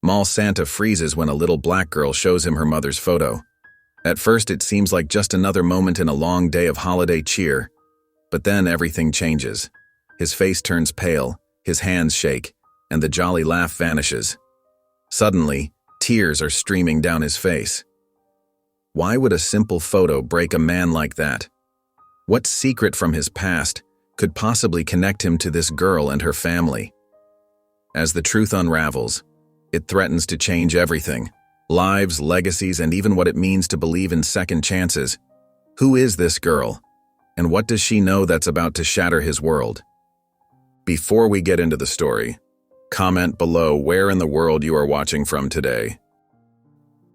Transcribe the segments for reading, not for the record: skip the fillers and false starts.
Mall Santa freezes when a little black girl shows him her mother's photo. At first, it seems like just another moment in a long day of holiday cheer, but then everything changes. His face turns pale, his hands shake, and the jolly laugh vanishes. Suddenly, tears are streaming down his face. Why would a simple photo break a man like that? What secret from his past could possibly connect him to this girl and her family? As the truth unravels, it threatens to change everything: lives, legacies, and even what it means to believe in second chances. Who is this girl? And what does she know that's about to shatter his world? Before we get into the story, comment below where in the world you are watching from today.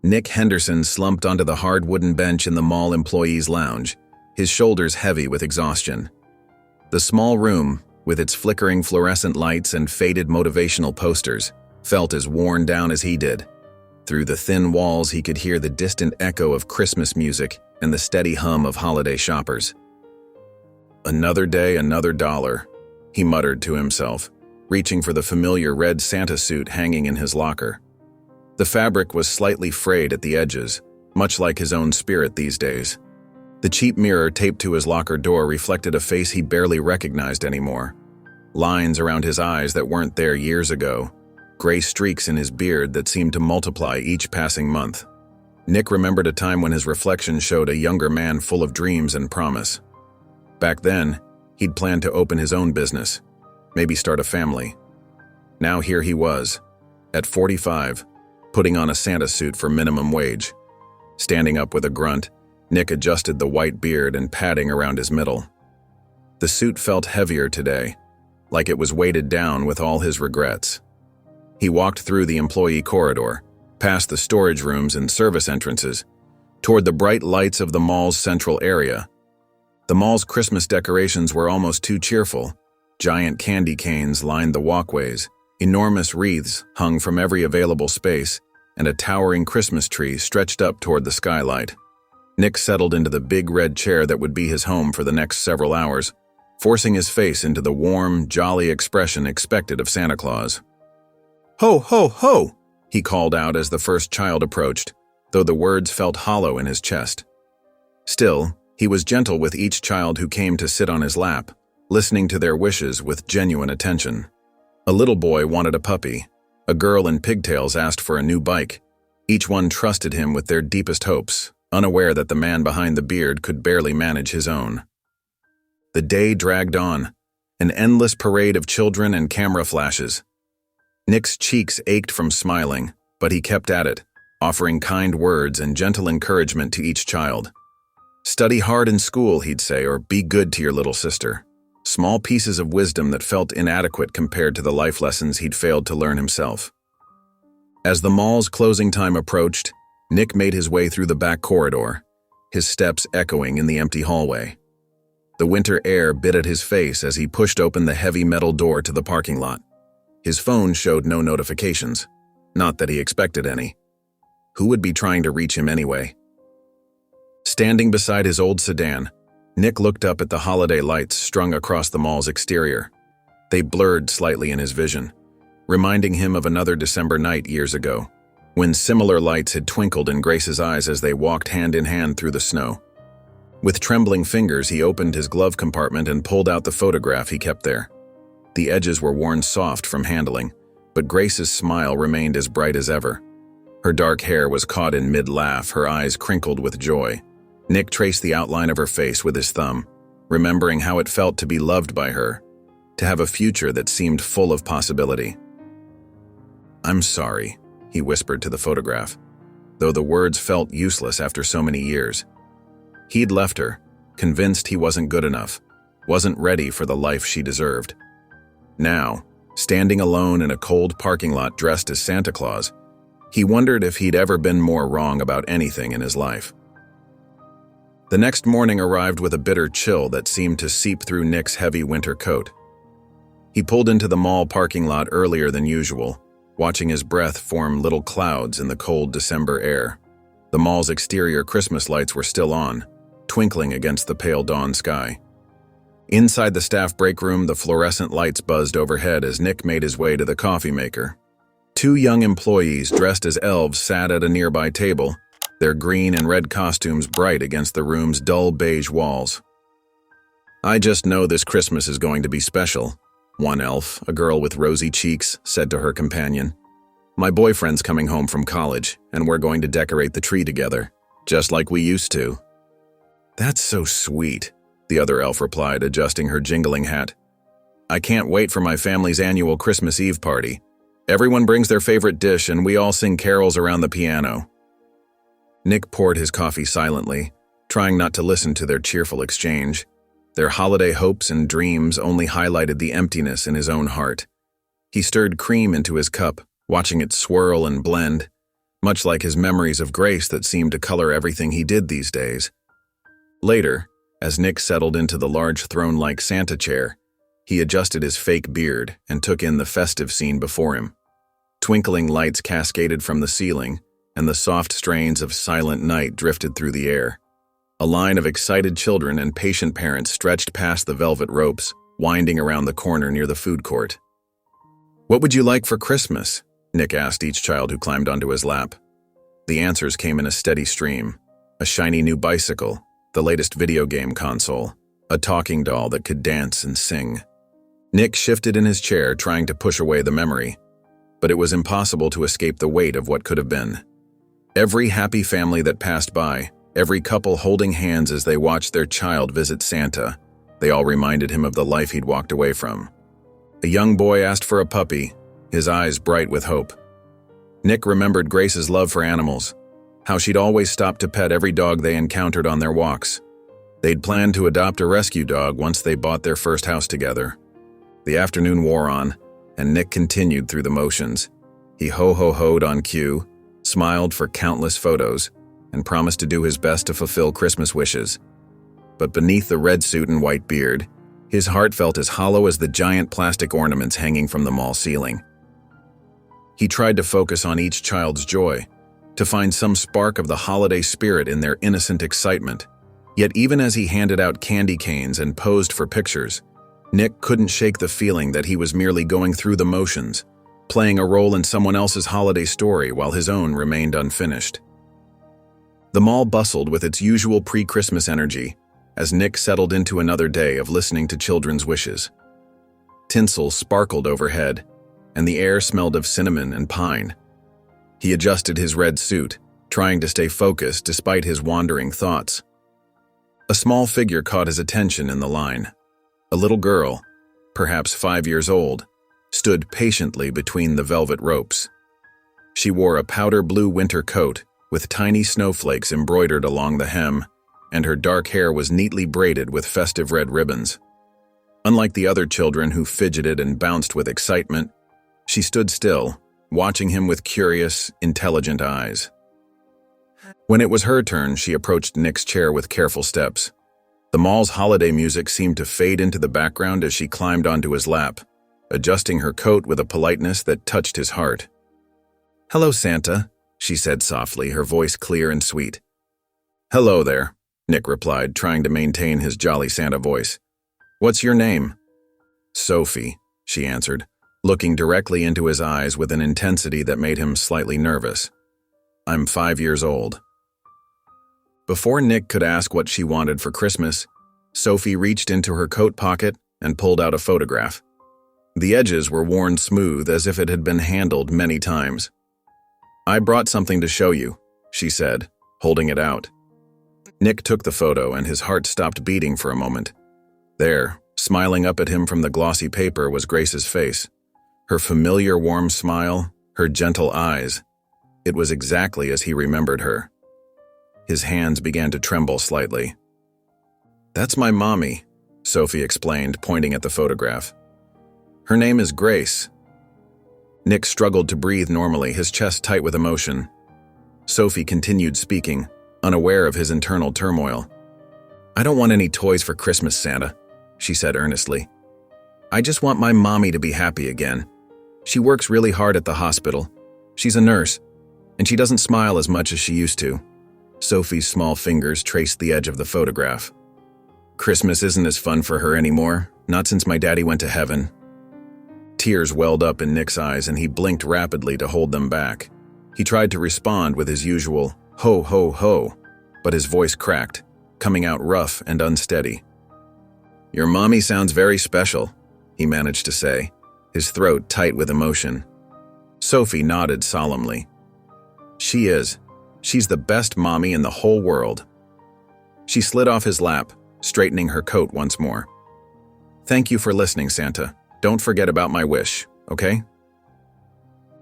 Nick Henderson slumped onto the hard wooden bench in the mall employees' lounge, his shoulders heavy with exhaustion. The small room, with its flickering fluorescent lights and faded motivational posters, felt as worn down as he did. Through the thin walls, he could hear the distant echo of Christmas music and the steady hum of holiday shoppers. "Another day, another dollar," he muttered to himself, reaching for the familiar red Santa suit hanging in his locker. The fabric was slightly frayed at the edges, much like his own spirit these days. The cheap mirror taped to his locker door reflected a face he barely recognized anymore. Lines around his eyes that weren't there years ago, gray streaks in his beard that seemed to multiply each passing month. Nick remembered a time when his reflection showed a younger man full of dreams and promise. Back then, he'd planned to open his own business, maybe start a family. Now here he was, at 45, putting on a Santa suit for minimum wage. Standing up with a grunt, Nick adjusted the white beard and padding around his middle. The suit felt heavier today, like it was weighted down with all his regrets. He walked through the employee corridor, past the storage rooms and service entrances, toward the bright lights of the mall's central area. The mall's Christmas decorations were almost too cheerful. Giant candy canes lined the walkways, enormous wreaths hung from every available space, and a towering Christmas tree stretched up toward the skylight. Nick settled into the big red chair that would be his home for the next several hours, forcing his face into the warm, jolly expression expected of Santa Claus. "Ho, ho, ho!" he called out as the first child approached, though the words felt hollow in his chest. Still, he was gentle with each child who came to sit on his lap, listening to their wishes with genuine attention. A little boy wanted a puppy. A girl in pigtails asked for a new bike. Each one trusted him with their deepest hopes, unaware that the man behind the beard could barely manage his own. The day dragged on, an endless parade of children and camera flashes. Nick's cheeks ached from smiling, but he kept at it, offering kind words and gentle encouragement to each child. "Study hard in school," he'd say, or "be good to your little sister." Small pieces of wisdom that felt inadequate compared to the life lessons he'd failed to learn himself. As the mall's closing time approached, Nick made his way through the back corridor, his steps echoing in the empty hallway. The winter air bit at his face as he pushed open the heavy metal door to the parking lot. His phone showed no notifications, not that he expected any. Who would be trying to reach him anyway? Standing beside his old sedan, Nick looked up at the holiday lights strung across the mall's exterior. They blurred slightly in his vision, reminding him of another December night years ago, when similar lights had twinkled in Grace's eyes as they walked hand in hand through the snow. With trembling fingers, he opened his glove compartment and pulled out the photograph he kept there. The edges were worn soft from handling, but Grace's smile remained as bright as ever. Her dark hair was caught in mid-laugh, her eyes crinkled with joy. Nick traced the outline of her face with his thumb, remembering how it felt to be loved by her, to have a future that seemed full of possibility. "I'm sorry," he whispered to the photograph, though the words felt useless after so many years. He'd left her, convinced he wasn't good enough, wasn't ready for the life she deserved. Now, standing alone in a cold parking lot dressed as Santa Claus, he wondered if he'd ever been more wrong about anything in his life. The next morning arrived with a bitter chill that seemed to seep through Nick's heavy winter coat. He pulled into the mall parking lot earlier than usual, watching his breath form little clouds in the cold December air. The mall's exterior Christmas lights were still on, twinkling against the pale dawn sky. Inside the staff break room, the fluorescent lights buzzed overhead as Nick made his way to the coffee maker. Two young employees dressed as elves sat at a nearby table, their green and red costumes bright against the room's dull beige walls. "I just know this Christmas is going to be special," one elf, a girl with rosy cheeks, said to her companion. "My boyfriend's coming home from college, and we're going to decorate the tree together, just like we used to." "That's so sweet," the other elf replied, adjusting her jingling hat. "I can't wait for my family's annual Christmas Eve party. Everyone brings their favorite dish and we all sing carols around the piano." Nick poured his coffee silently, trying not to listen to their cheerful exchange. Their holiday hopes and dreams only highlighted the emptiness in his own heart. He stirred cream into his cup, watching it swirl and blend, much like his memories of Grace that seemed to color everything he did these days. Later, as Nick settled into the large throne-like Santa chair, he adjusted his fake beard and took in the festive scene before him. Twinkling lights cascaded from the ceiling, and the soft strains of Silent Night drifted through the air. A line of excited children and patient parents stretched past the velvet ropes, winding around the corner near the food court. "What would you like for Christmas?" Nick asked each child who climbed onto his lap. The answers came in a steady stream: a shiny new bicycle, the latest video game console, a talking doll that could dance and sing. Nick shifted in his chair, trying to push away the memory, but it was impossible to escape the weight of what could have been. Every happy family that passed by, every couple holding hands as they watched their child visit Santa, they all reminded him of the life he'd walked away from. A young boy asked for a puppy, his eyes bright with hope. Nick remembered Grace's love for animals, how she'd always stop to pet every dog they encountered on their walks. They'd planned to adopt a rescue dog once they bought their first house together. The afternoon wore on, and Nick continued through the motions. He ho-ho-hoed on cue, smiled for countless photos, and promised to do his best to fulfill Christmas wishes. But beneath the red suit and white beard, his heart felt as hollow as the giant plastic ornaments hanging from the mall ceiling. He tried to focus on each child's joy, to find some spark of the holiday spirit in their innocent excitement. Yet even as he handed out candy canes and posed for pictures, Nick couldn't shake the feeling that he was merely going through the motions, playing a role in someone else's holiday story while his own remained unfinished. The mall bustled with its usual pre-Christmas energy as Nick settled into another day of listening to children's wishes. Tinsel sparkled overhead, and the air smelled of cinnamon and pine. He adjusted his red suit, trying to stay focused despite his wandering thoughts. A small figure caught his attention in the line. A little girl, perhaps 5 years old, stood patiently between the velvet ropes. She wore a powder blue winter coat with tiny snowflakes embroidered along the hem, and her dark hair was neatly braided with festive red ribbons. Unlike the other children who fidgeted and bounced with excitement, she stood still, watching him with curious, intelligent eyes. When it was her turn, she approached Nick's chair with careful steps. The mall's holiday music seemed to fade into the background as she climbed onto his lap, adjusting her coat with a politeness that touched his heart. "Hello, Santa," she said softly, her voice clear and sweet. "Hello there," Nick replied, trying to maintain his jolly Santa voice. "What's your name?" "Sophie," she answered, looking directly into his eyes with an intensity that made him slightly nervous. "I'm 5 years old." Before Nick could ask what she wanted for Christmas, Sophie reached into her coat pocket and pulled out a photograph. The edges were worn smooth as if it had been handled many times. "I brought something to show you," she said, holding it out. Nick took the photo and his heart stopped beating for a moment. There, smiling up at him from the glossy paper, was Grace's face. Her familiar warm smile, her gentle eyes. It was exactly as he remembered her. His hands began to tremble slightly. "That's my mommy," Sophie explained, pointing at the photograph. "Her name is Grace." Nick struggled to breathe normally, his chest tight with emotion. Sophie continued speaking, unaware of his internal turmoil. "I don't want any toys for Christmas, Santa," she said earnestly. "I just want my mommy to be happy again. She works really hard at the hospital. She's a nurse, and she doesn't smile as much as she used to." Sophie's small fingers traced the edge of the photograph. "Christmas isn't as fun for her anymore, not since my daddy went to heaven." Tears welled up in Nick's eyes and he blinked rapidly to hold them back. He tried to respond with his usual, "Ho, ho, ho," but his voice cracked, coming out rough and unsteady. "Your mommy sounds very special," he managed to say, his throat tight with emotion. Sophie nodded solemnly. "She is. She's the best mommy in the whole world." She slid off his lap, straightening her coat once more. "Thank you for listening, Santa. Don't forget about my wish, okay?"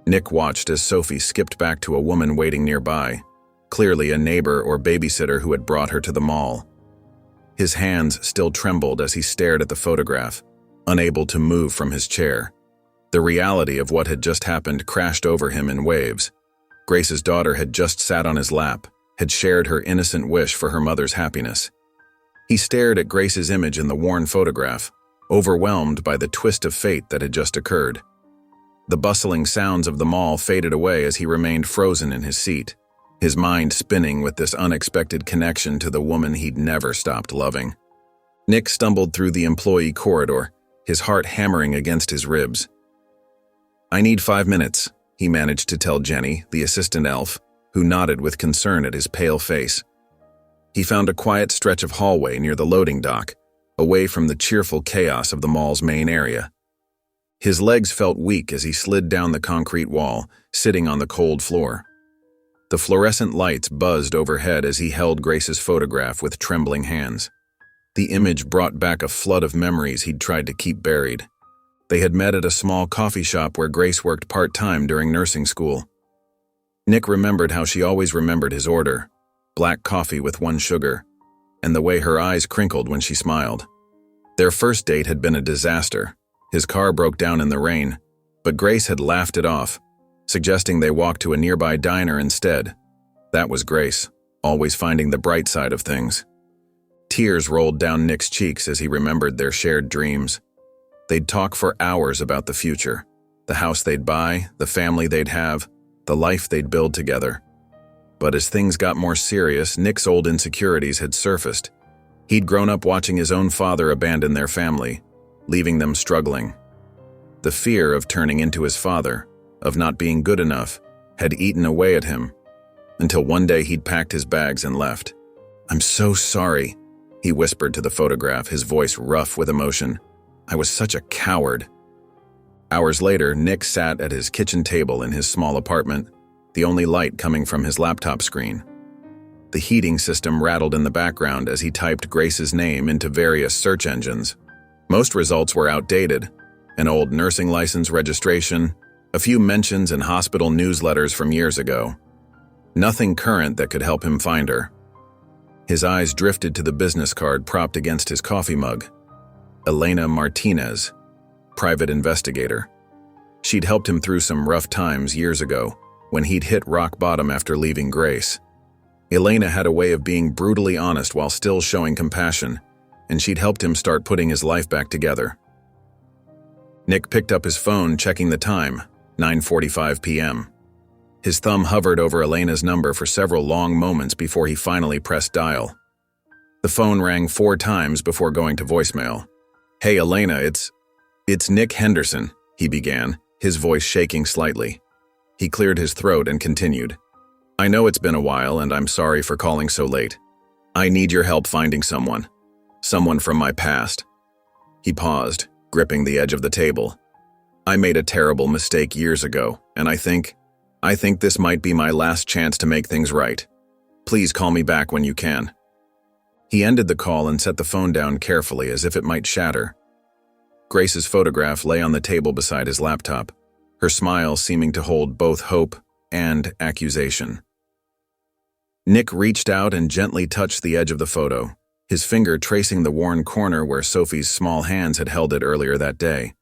Nick watched as Sophie skipped back to a woman waiting nearby, clearly a neighbor or babysitter who had brought her to the mall. His hands still trembled as he stared at the photograph, unable to move from his chair. The reality of what had just happened crashed over him in waves. Grace's daughter had just sat on his lap, had shared her innocent wish for her mother's happiness. He stared at Grace's image in the worn photograph, overwhelmed by the twist of fate that had just occurred. The bustling sounds of the mall faded away as he remained frozen in his seat, his mind spinning with this unexpected connection to the woman he'd never stopped loving. Nick stumbled through the employee corridor, his heart hammering against his ribs. "I need 5 minutes," he managed to tell Jenny, the assistant elf, who nodded with concern at his pale face. He found a quiet stretch of hallway near the loading dock, away from the cheerful chaos of the mall's main area. His legs felt weak as he slid down the concrete wall, sitting on the cold floor. The fluorescent lights buzzed overhead as he held Grace's photograph with trembling hands. The image brought back a flood of memories he'd tried to keep buried. They had met at a small coffee shop where Grace worked part-time during nursing school. Nick remembered how she always remembered his order, black coffee with 1 sugar, and the way her eyes crinkled when she smiled. Their first date had been a disaster. His car broke down in the rain, but Grace had laughed it off, suggesting they walk to a nearby diner instead. That was Grace, always finding the bright side of things. Tears rolled down Nick's cheeks as he remembered their shared dreams. They'd talk for hours about the future, the house they'd buy, the family they'd have, the life they'd build together. But as things got more serious, Nick's old insecurities had surfaced. He'd grown up watching his own father abandon their family, leaving them struggling. The fear of turning into his father, of not being good enough, had eaten away at him, until one day he'd packed his bags and left. "I'm so sorry," he whispered to the photograph, his voice rough with emotion. "I was such a coward." Hours later, Nick sat at his kitchen table in his small apartment, the only light coming from his laptop screen. The heating system rattled in the background as he typed Grace's name into various search engines. Most results were outdated: an old nursing license registration, a few mentions in hospital newsletters from years ago. Nothing current that could help him find her. His eyes drifted to the business card propped against his coffee mug. Elena Martinez, private investigator. She'd helped him through some rough times years ago, when he'd hit rock bottom after leaving Grace. Elena had a way of being brutally honest while still showing compassion, and she'd helped him start putting his life back together. Nick picked up his phone, checking the time, 9:45 p.m. His thumb hovered over Elena's number for several long moments before he finally pressed dial. The phone rang 4 times before going to voicemail. "Hey Elena, it's Nick Henderson," he began, his voice shaking slightly. He cleared his throat and continued. "I know it's been a while and I'm sorry for calling so late. I need your help finding someone from my past." He paused, gripping the edge of the table. "I made a terrible mistake years ago, and I think this might be my last chance to make things right. Please call me back when you can." He ended the call and set the phone down carefully as if it might shatter. Grace's photograph lay on the table beside his laptop, her smile seeming to hold both hope and accusation. Nick reached out and gently touched the edge of the photo, his finger tracing the worn corner where Sophie's small hands had held it earlier that day.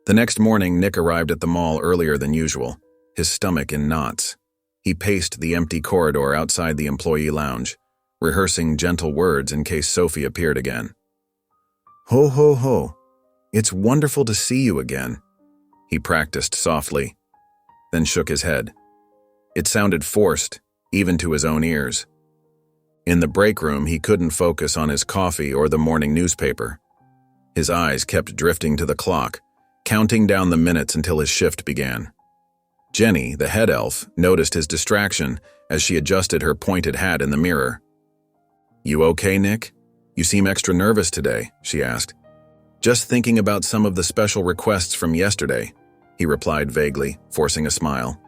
The next morning, Nick arrived at the mall earlier than usual, his stomach in knots. He paced the empty corridor outside the employee lounge, rehearsing gentle words in case Sophie appeared again. "Ho, ho, ho. It's wonderful to see you again," he practiced softly, then shook his head. It sounded forced, even to his own ears. In the break room, he couldn't focus on his coffee or the morning newspaper. His eyes kept drifting to the clock, counting down the minutes until his shift began. Jenny, the head elf, noticed his distraction as she adjusted her pointed hat in the mirror. "You okay, Nick? You seem extra nervous today," she asked. "Just thinking about some of the special requests from yesterday," he replied vaguely, forcing a smile.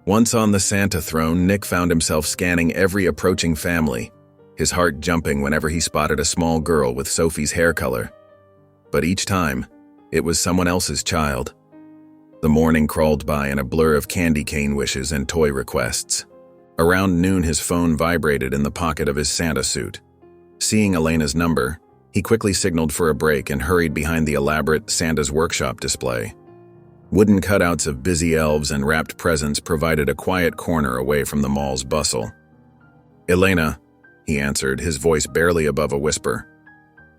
Once on the Santa throne, Nick found himself scanning every approaching family, his heart jumping whenever he spotted a small girl with Sophie's hair color. But each time, it was someone else's child. The morning crawled by in a blur of candy cane wishes and toy requests. Around noon, his phone vibrated in the pocket of his Santa suit. Seeing Elena's number, he quickly signaled for a break and hurried behind the elaborate Santa's Workshop display. Wooden cutouts of busy elves and wrapped presents provided a quiet corner away from the mall's bustle. "Elena," he answered, his voice barely above a whisper.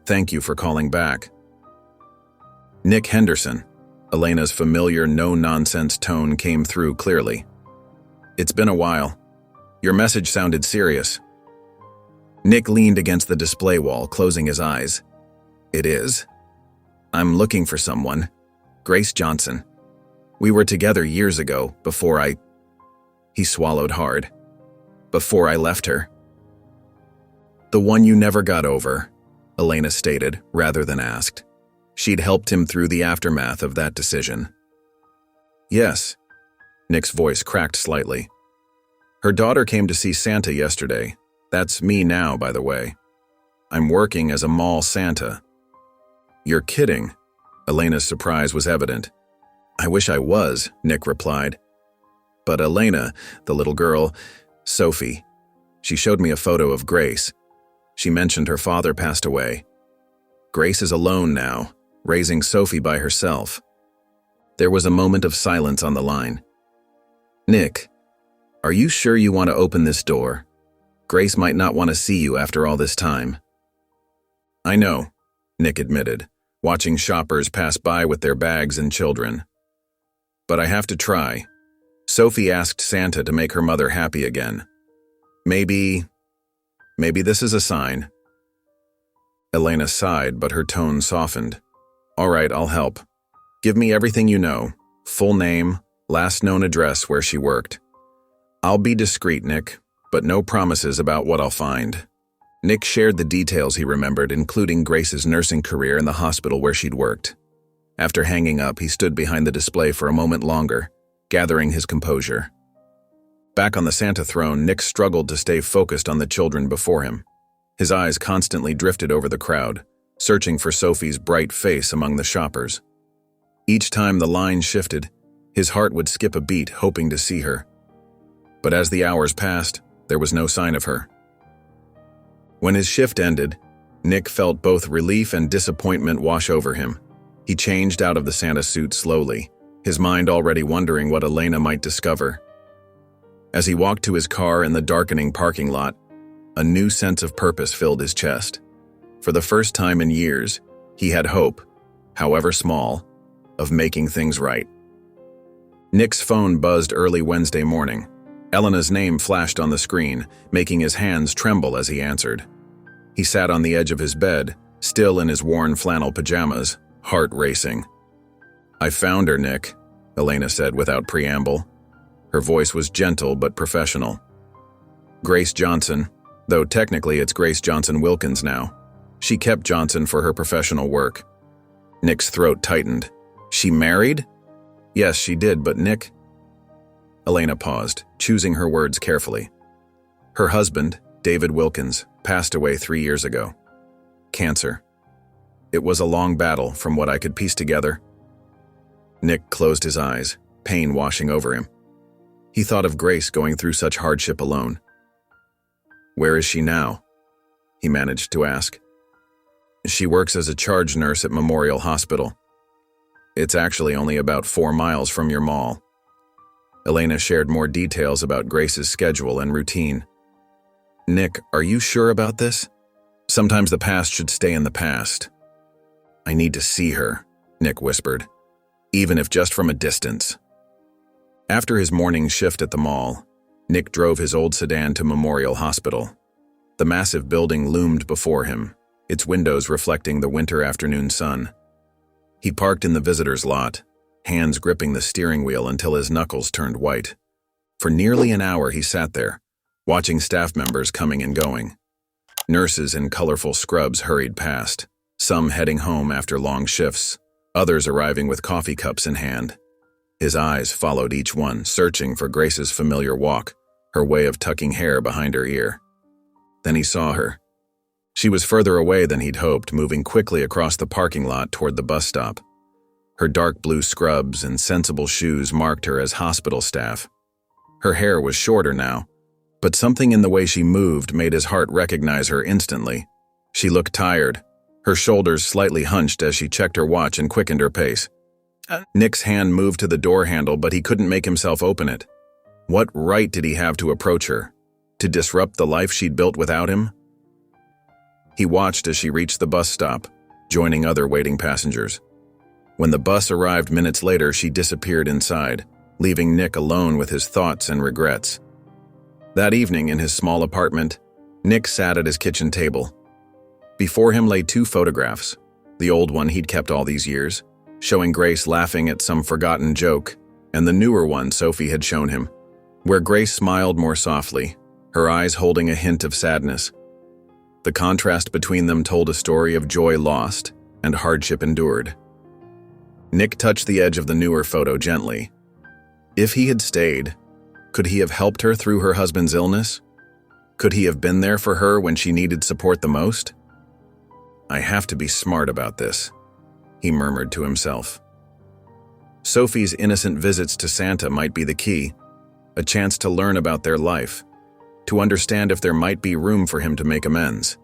"Thank you for calling back." "Nick Henderson." Elena's familiar, no-nonsense tone came through clearly. "It's been a while. Your message sounded serious." Nick leaned against the display wall, closing his eyes. "It is. I'm looking for someone. Grace Johnson. We were together years ago, before I..." He swallowed hard. "Before I left her." "The one you never got over," Elena stated, rather than asked. She'd helped him through the aftermath of that decision. "Yes." Nick's voice cracked slightly. "Her daughter came to see Santa yesterday. That's me now, by the way. I'm working as a mall Santa." "You're kidding." Elena's surprise was evident. "I wish I was," Nick replied. "But Elena, the little girl, Sophie, she showed me a photo of Grace. She mentioned her father passed away. Grace is alone now, raising Sophie by herself." There was a moment of silence on the line. "Nick, are you sure you want to open this door? Grace might not want to see you after all this time." "I know," Nick admitted, watching shoppers pass by with their bags and children. "But I have to try. Sophie asked Santa to make her mother happy again. Maybe this is a sign." Elena sighed, but her tone softened. "All right, I'll help. Give me everything you know. Full name, last known address where she worked. I'll be discreet, Nick, but no promises about what I'll find." Nick shared the details he remembered, including Grace's nursing career and the hospital where she'd worked. After hanging up, he stood behind the display for a moment longer, gathering his composure. Back on the Santa throne, Nick struggled to stay focused on the children before him. His eyes constantly drifted over the crowd, searching for Sophie's bright face among the shoppers. Each time the line shifted, his heart would skip a beat, hoping to see her. But as the hours passed, there was no sign of her. When his shift ended, Nick felt both relief and disappointment wash over him. He changed out of the Santa suit slowly, his mind already wondering what Elena might discover. As he walked to his car in the darkening parking lot, a new sense of purpose filled his chest. For the first time in years, he had hope, however small, of making things right. Nick's phone buzzed early Wednesday morning. Elena's name flashed on the screen, making his hands tremble as he answered. He sat on the edge of his bed, still in his worn flannel pajamas, heart racing. "I found her, Nick," Elena said without preamble. Her voice was gentle but professional. "Grace Johnson, though technically it's Grace Johnson Wilkins now. She kept Johnson for her professional work." Nick's throat tightened. "She married?" "Yes, she did, but Nick..." Elena paused, choosing her words carefully. "Her husband, David Wilkins, passed away 3 years ago. Cancer. It was a long battle, from what I could piece together." Nick closed his eyes, pain washing over him. He thought of Grace going through such hardship alone. "Where is she now?" he managed to ask. "She works as a charge nurse at Memorial Hospital. It's actually only about 4 miles from your mall." Elena shared more details about Grace's schedule and routine. "Nick, are you sure about this? Sometimes the past should stay in the past." "I need to see her," Nick whispered, "even if just from a distance." After his morning shift at the mall, Nick drove his old sedan to Memorial Hospital. The massive building loomed before him, its windows reflecting the winter afternoon sun. He parked in the visitor's lot, hands gripping the steering wheel until his knuckles turned white. For nearly an hour he sat there, watching staff members coming and going. Nurses in colorful scrubs hurried past, some heading home after long shifts, others arriving with coffee cups in hand. His eyes followed each one, searching for Grace's familiar walk, her way of tucking hair behind her ear. Then he saw her. She was further away than he'd hoped, moving quickly across the parking lot toward the bus stop. Her dark blue scrubs and sensible shoes marked her as hospital staff. Her hair was shorter now, but something in the way she moved made his heart recognize her instantly. She looked tired, her shoulders slightly hunched as she checked her watch and quickened her pace. Nick's hand moved to the door handle, but he couldn't make himself open it. What right did he have to approach her? To disrupt the life she'd built without him? He watched as she reached the bus stop, joining other waiting passengers. When the bus arrived minutes later, she disappeared inside, leaving Nick alone with his thoughts and regrets. That evening in his small apartment, Nick sat at his kitchen table. Before him lay 2 photographs, the old one he'd kept all these years, showing Grace laughing at some forgotten joke, and the newer one Sophie had shown him, where Grace smiled more softly, her eyes holding a hint of sadness. The contrast between them told a story of joy lost and hardship endured. Nick touched the edge of the newer photo gently. If he had stayed, could he have helped her through her husband's illness? Could he have been there for her when she needed support the most? I have to be smart about this, he murmured to himself. Sophie's innocent visits to Santa might be the key, a chance to learn about their life, to understand if there might be room for him to make amends.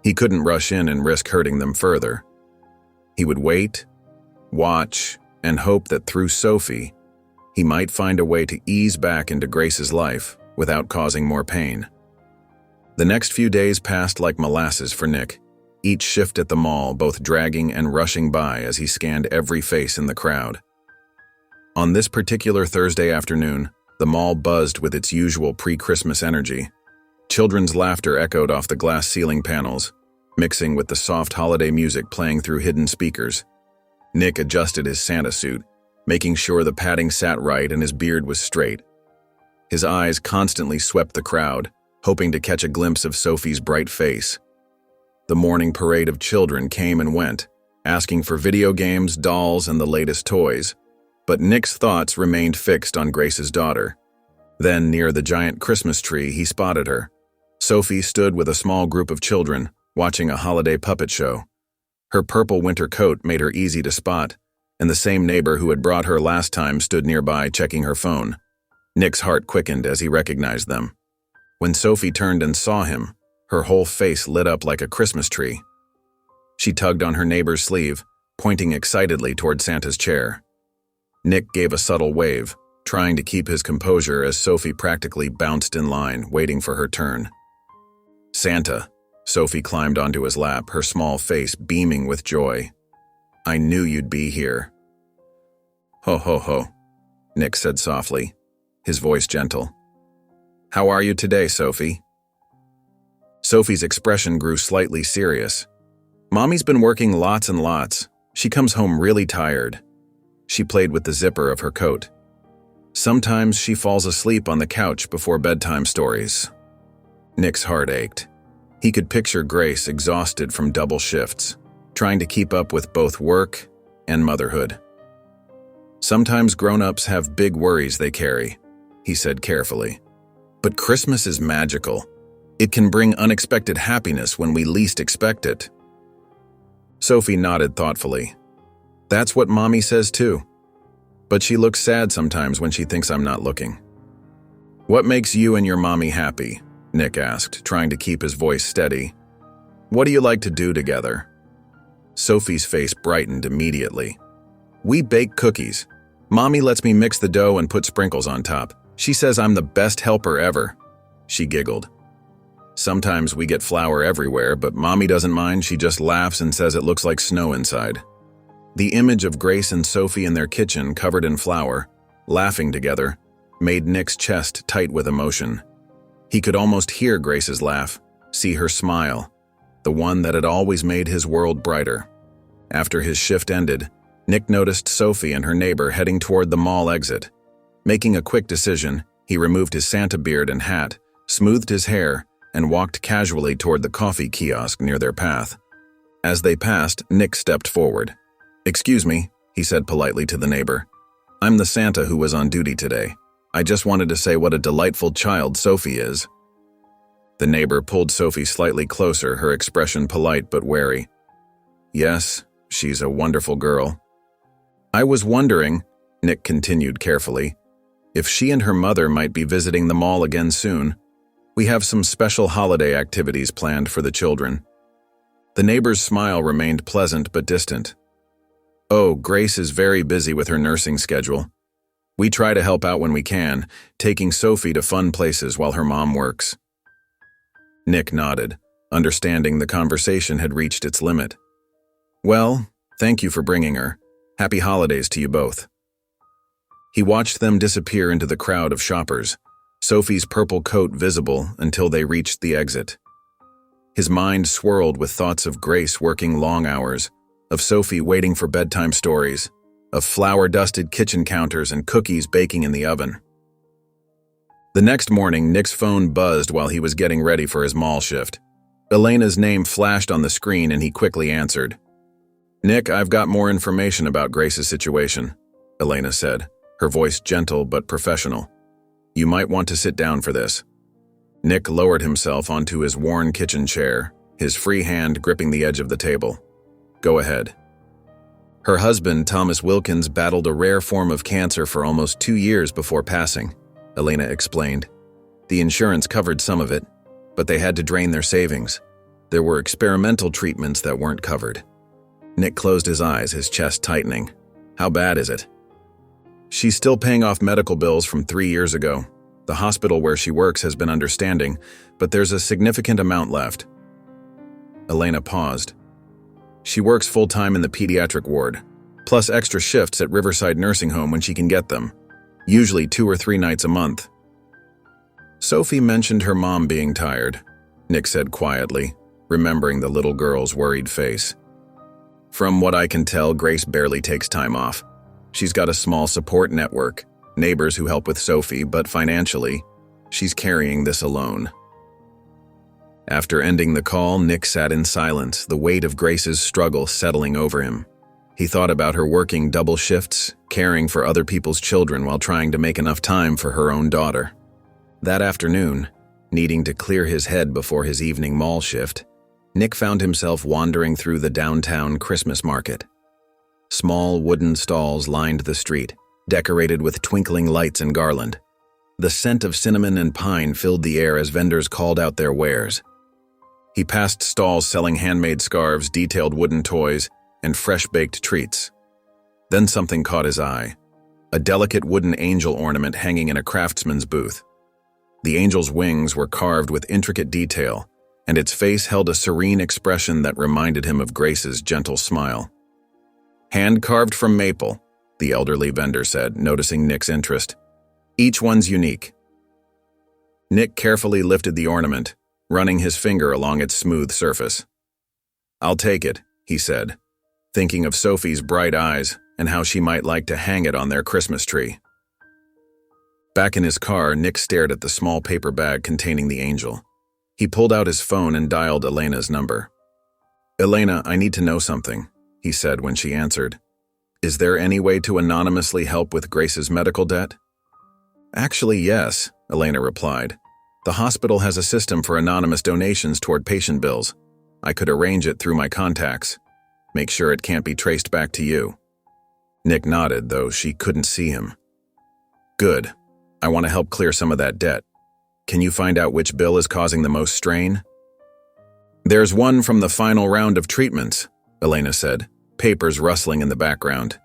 He couldn't rush in and risk hurting them further. He would wait, watch, and hope that through Sophie, he might find a way to ease back into Grace's life without causing more pain. The next few days passed like molasses for Nick, each shift at the mall both dragging and rushing by as he scanned every face in the crowd. On this particular Thursday afternoon, the mall buzzed with its usual pre-Christmas energy. Children's laughter echoed off the glass ceiling panels, mixing with the soft holiday music playing through hidden speakers. Nick adjusted his Santa suit, making sure the padding sat right and his beard was straight. His eyes constantly swept the crowd, hoping to catch a glimpse of Sophie's bright face. The morning parade of children came and went, asking for video games, dolls, and the latest toys. But Nick's thoughts remained fixed on Grace's daughter. Then, near the giant Christmas tree, he spotted her. Sophie stood with a small group of children, watching a holiday puppet show. Her purple winter coat made her easy to spot, and the same neighbor who had brought her last time stood nearby checking her phone. Nick's heart quickened as he recognized them. When Sophie turned and saw him, her whole face lit up like a Christmas tree. She tugged on her neighbor's sleeve, pointing excitedly toward Santa's chair. Nick gave a subtle wave, trying to keep his composure as Sophie practically bounced in line, waiting for her turn. Santa, Sophie climbed onto his lap, her small face beaming with joy. I knew you'd be here. Ho ho ho, Nick said softly, his voice gentle. How are you today, Sophie? Sophie's expression grew slightly serious. Mommy's been working lots and lots. She comes home really tired. She played with the zipper of her coat. Sometimes she falls asleep on the couch before bedtime stories. Nick's heart ached. He could picture Grace exhausted from double shifts, trying to keep up with both work and motherhood. Sometimes grown-ups have big worries they carry, he said carefully. But Christmas is magical. It can bring unexpected happiness when we least expect it. Sophie nodded thoughtfully. That's what Mommy says too. But she looks sad sometimes when she thinks I'm not looking. What makes you and your mommy happy? Nick asked, trying to keep his voice steady. What do you like to do together? Sophie's face brightened immediately. We bake cookies. Mommy lets me mix the dough and put sprinkles on top. She says I'm the best helper ever. She giggled. Sometimes we get flour everywhere, but Mommy doesn't mind. She just laughs and says it looks like snow inside. The image of Grace and Sophie in their kitchen covered in flour, laughing together, made Nick's chest tight with emotion. He could almost hear Grace's laugh, see her smile, the one that had always made his world brighter. After his shift ended, Nick noticed Sophie and her neighbor heading toward the mall exit. Making a quick decision, he removed his Santa beard and hat, smoothed his hair, and walked casually toward the coffee kiosk near their path. As they passed, Nick stepped forward. "Excuse me," he said politely to the neighbor. "I'm the Santa who was on duty today. I just wanted to say what a delightful child Sophie is." The neighbor pulled Sophie slightly closer, her expression polite but wary. "Yes, she's a wonderful girl." "I was wondering," Nick continued carefully, "if she and her mother might be visiting the mall again soon. We have some special holiday activities planned for the children." The neighbor's smile remained pleasant but distant. "Oh, Grace is very busy with her nursing schedule. We try to help out when we can, taking Sophie to fun places while her mom works." Nick nodded, understanding the conversation had reached its limit. "Well, thank you for bringing her. Happy holidays to you both." He watched them disappear into the crowd of shoppers, Sophie's purple coat visible until they reached the exit. His mind swirled with thoughts of Grace working long hours, of Sophie waiting for bedtime stories, of flour-dusted kitchen counters and cookies baking in the oven. The next morning, Nick's phone buzzed while he was getting ready for his mall shift. Elena's name flashed on the screen and he quickly answered. "Nick, I've got more information about Grace's situation," Elena said, her voice gentle but professional. "You might want to sit down for this." Nick lowered himself onto his worn kitchen chair, his free hand gripping the edge of the table. "Go ahead." Her husband, Thomas Wilkins, battled a rare form of cancer for almost 2 years before passing, Elena explained. The insurance covered some of it, but they had to drain their savings. There were experimental treatments that weren't covered. Nick closed his eyes, his chest tightening. "How bad is it?" "She's still paying off medical bills from 3 years ago. The hospital where she works has been understanding, but there's a significant amount left." Elena paused. "She works full-time in the pediatric ward, plus extra shifts at Riverside Nursing Home when she can get them, usually 2 or 3 nights a month." "Sophie mentioned her mom being tired," Nick said quietly, remembering the little girl's worried face. "From what I can tell, Grace barely takes time off. She's got a small support network, neighbors who help with Sophie, but financially, she's carrying this alone." After ending the call, Nick sat in silence, the weight of Grace's struggle settling over him. He thought about her working double shifts, caring for other people's children while trying to make enough time for her own daughter. That afternoon, needing to clear his head before his evening mall shift, Nick found himself wandering through the downtown Christmas market. Small wooden stalls lined the street, decorated with twinkling lights and garland. The scent of cinnamon and pine filled the air as vendors called out their wares. He passed stalls selling handmade scarves, detailed wooden toys, and fresh-baked treats. Then something caught his eye, a delicate wooden angel ornament hanging in a craftsman's booth. The angel's wings were carved with intricate detail, and its face held a serene expression that reminded him of Grace's gentle smile. "Hand-carved from maple," the elderly vendor said, noticing Nick's interest. "Each one's unique." Nick carefully lifted the ornament, running his finger along its smooth surface. "I'll take it," he said, thinking of Sophie's bright eyes and how she might like to hang it on their Christmas tree. Back in his car, Nick stared at the small paper bag containing the angel. He pulled out his phone and dialed Elena's number. "Elena, I need to know something," he said when she answered. "Is there any way to anonymously help with Grace's medical debt?" "Actually, yes," Elena replied. "The hospital has a system for anonymous donations toward patient bills. I could arrange it through my contacts. Make sure it can't be traced back to you." Nick nodded, though she couldn't see him. "Good. I want to help clear some of that debt. Can you find out which bill is causing the most strain?" "There's one from the final round of treatments," Elena said, papers rustling in the background.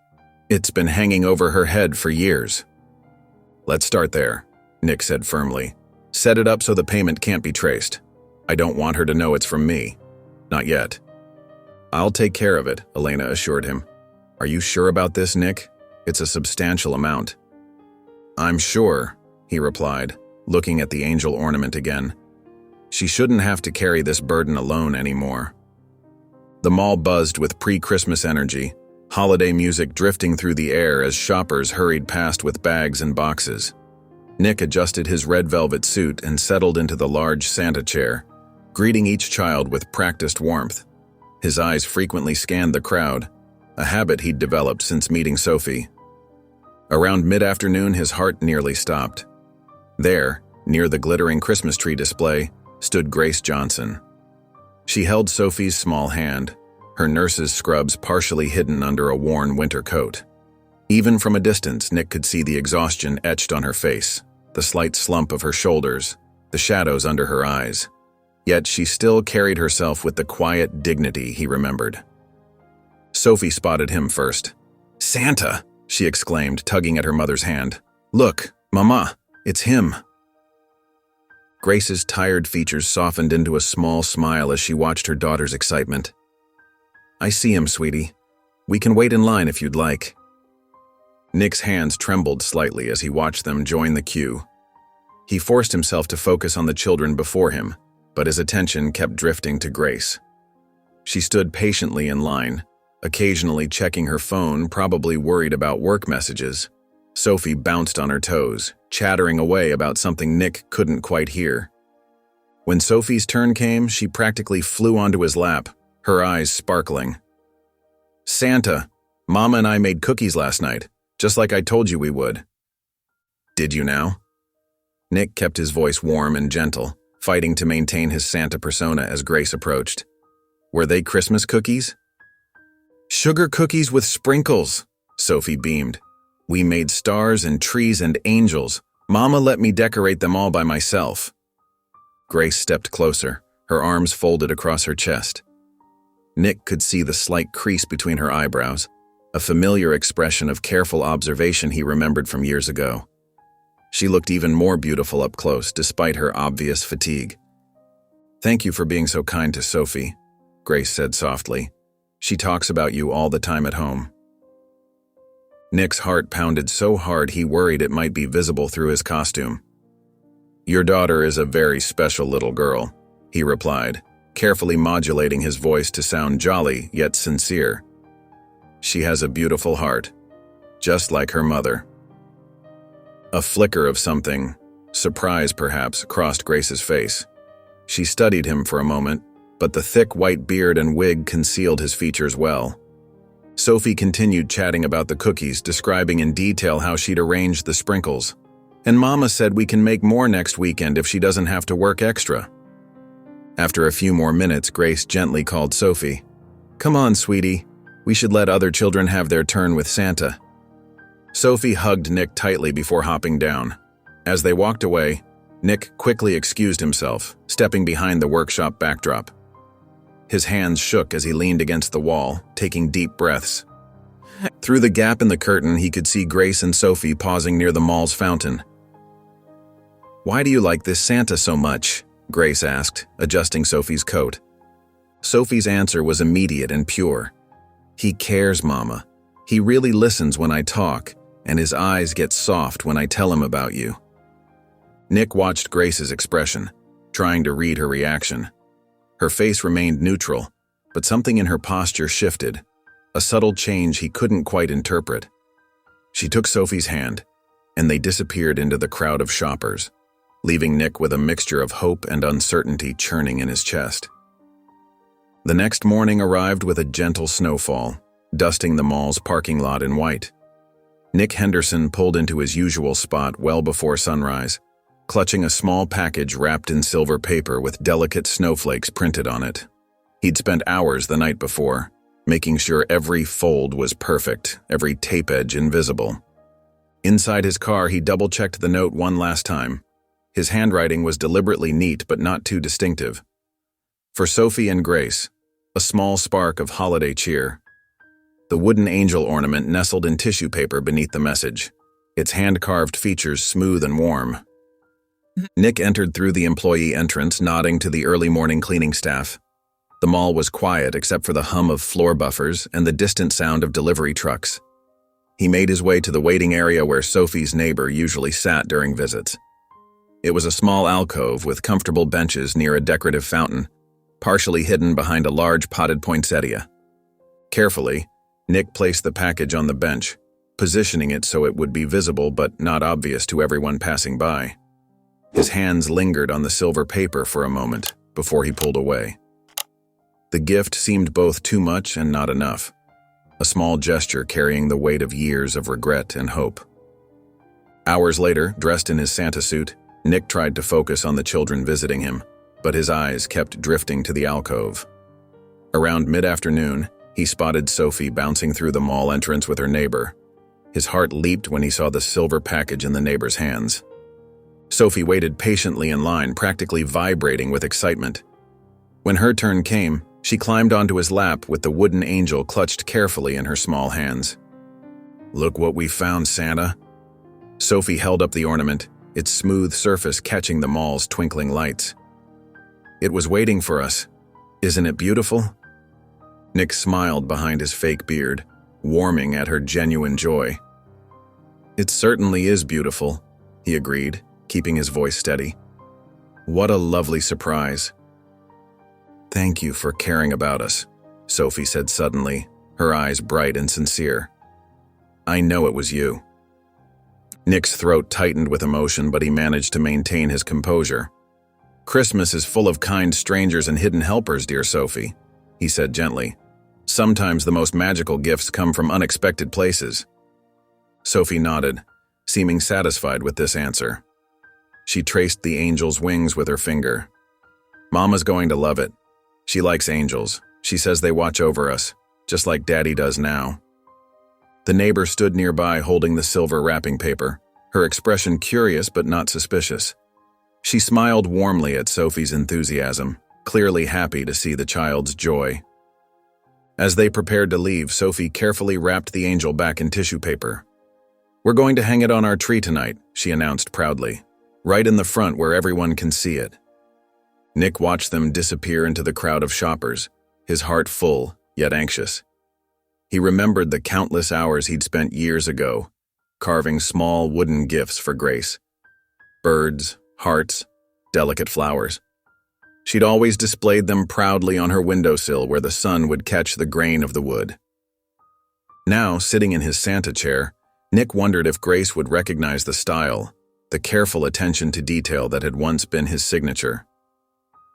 "It's been hanging over her head for years." "Let's start there," Nick said firmly. "Set it up so the payment can't be traced. I don't want her to know it's from me. Not yet." "I'll take care of it," Elena assured him. "Are you sure about this, Nick? It's a substantial amount." "I'm sure," he replied, looking at the angel ornament again. "She shouldn't have to carry this burden alone anymore." The mall buzzed with pre-Christmas energy, holiday music drifting through the air as shoppers hurried past with bags and boxes. Nick adjusted his red velvet suit and settled into the large Santa chair, greeting each child with practiced warmth. His eyes frequently scanned the crowd, a habit he'd developed since meeting Sophie. Around mid-afternoon, his heart nearly stopped. There, near the glittering Christmas tree display, stood Grace Johnson. She held Sophie's small hand, her nurse's scrubs partially hidden under a worn winter coat. Even from a distance, Nick could see the exhaustion etched on her face, the slight slump of her shoulders, the shadows under her eyes. Yet she still carried herself with the quiet dignity he remembered. Sophie spotted him first. "Santa!" she exclaimed, tugging at her mother's hand. "Look, Mama, it's him." Grace's tired features softened into a small smile as she watched her daughter's excitement. "I see him, sweetie. We can wait in line if you'd like." Nick's hands trembled slightly as he watched them join the queue. He forced himself to focus on the children before him, but his attention kept drifting to Grace. She stood patiently in line, occasionally checking her phone, probably worried about work messages. Sophie bounced on her toes, chattering away about something Nick couldn't quite hear. When Sophie's turn came, she practically flew onto his lap, her eyes sparkling. "Santa, Mama and I made cookies last night, just like I told you we would." "Did you now?" Nick kept his voice warm and gentle, fighting to maintain his Santa persona as Grace approached. "Were they Christmas cookies?" "Sugar cookies with sprinkles," Sophie beamed. "We made stars and trees and angels. Mama let me decorate them all by myself." Grace stepped closer, her arms folded across her chest. Nick could see the slight crease between her eyebrows, a familiar expression of careful observation he remembered from years ago. She looked even more beautiful up close, despite her obvious fatigue. "Thank you for being so kind to Sophie," Grace said softly. "She talks about you all the time at home." Nick's heart pounded so hard he worried it might be visible through his costume. "Your daughter is a very special little girl," he replied, carefully modulating his voice to sound jolly yet sincere. "She has a beautiful heart, just like her mother." A flicker of something, surprise perhaps, crossed Grace's face. She studied him for a moment, but the thick white beard and wig concealed his features well. Sophie continued chatting about the cookies, describing in detail how she'd arranged the sprinkles. "And Mama said we can make more next weekend if she doesn't have to work extra." After a few more minutes, Grace gently called Sophie. "Come on, sweetie. We should let other children have their turn with Santa." Sophie hugged Nick tightly before hopping down. As they walked away, Nick quickly excused himself, stepping behind the workshop backdrop. His hands shook as he leaned against the wall, taking deep breaths. Through the gap in the curtain, he could see Grace and Sophie pausing near the mall's fountain. "Why do you like this Santa so much?" Grace asked, adjusting Sophie's coat. Sophie's answer was immediate and pure. "He cares, Mama. He really listens when I talk, and his eyes get soft when I tell him about you." Nick watched Grace's expression, trying to read her reaction. Her face remained neutral, but something in her posture shifted, a subtle change he couldn't quite interpret. She took Sophie's hand, and they disappeared into the crowd of shoppers, leaving Nick with a mixture of hope and uncertainty churning in his chest. The next morning arrived with a gentle snowfall, dusting the mall's parking lot in white. Nick Henderson pulled into his usual spot well before sunrise, clutching a small package wrapped in silver paper with delicate snowflakes printed on it. He'd spent hours the night before, making sure every fold was perfect, every tape edge invisible. Inside his car, he double-checked the note one last time. His handwriting was deliberately neat but not too distinctive. For Sophie and Grace, a small spark of holiday cheer. The wooden angel ornament nestled in tissue paper beneath the message, its hand-carved features smooth and warm. Nick entered through the employee entrance, nodding to the early morning cleaning staff. The mall was quiet except for the hum of floor buffers and the distant sound of delivery trucks. He made his way to the waiting area where Sophie's neighbor usually sat during visits. It was a small alcove with comfortable benches near a decorative fountain, partially hidden behind a large potted poinsettia. Carefully, Nick placed the package on the bench, positioning it so it would be visible but not obvious to everyone passing by. His hands lingered on the silver paper for a moment before he pulled away. The gift seemed both too much and not enough, a small gesture carrying the weight of years of regret and hope. Hours later, dressed in his Santa suit, Nick tried to focus on the children visiting him, but his eyes kept drifting to the alcove. Around mid-afternoon, he spotted Sophie bouncing through the mall entrance with her neighbor. His heart leaped when he saw the silver package in the neighbor's hands. Sophie waited patiently in line, practically vibrating with excitement. When her turn came, she climbed onto his lap with the wooden angel clutched carefully in her small hands. "Look what we found, Santa." Sophie held up the ornament, its smooth surface catching the mall's twinkling lights. "It was waiting for us. Isn't it beautiful?" Nick smiled behind his fake beard, warming at her genuine joy. "It certainly is beautiful," he agreed, keeping his voice steady. "What a lovely surprise." "Thank you for caring about us," Sophie said suddenly, her eyes bright and sincere. "I know it was you." Nick's throat tightened with emotion, but he managed to maintain his composure. "Christmas is full of kind strangers and hidden helpers, dear Sophie," he said gently. "Sometimes the most magical gifts come from unexpected places." Sophie nodded, seeming satisfied with this answer. She traced the angel's wings with her finger. "Mama's going to love it. She likes angels. She says they watch over us, just like Daddy does now." The neighbor stood nearby holding the silver wrapping paper, her expression curious but not suspicious. She smiled warmly at Sophie's enthusiasm, clearly happy to see the child's joy. As they prepared to leave, Sophie carefully wrapped the angel back in tissue paper. "We're going to hang it on our tree tonight," she announced proudly, "right in the front where everyone can see it." Nick watched them disappear into the crowd of shoppers, his heart full, yet anxious. He remembered the countless hours he'd spent years ago, carving small wooden gifts for Grace. Birds, hearts, delicate flowers. She'd always displayed them proudly on her windowsill where the sun would catch the grain of the wood. Now, sitting in his Santa chair, Nick wondered if Grace would recognize the style, the careful attention to detail that had once been his signature.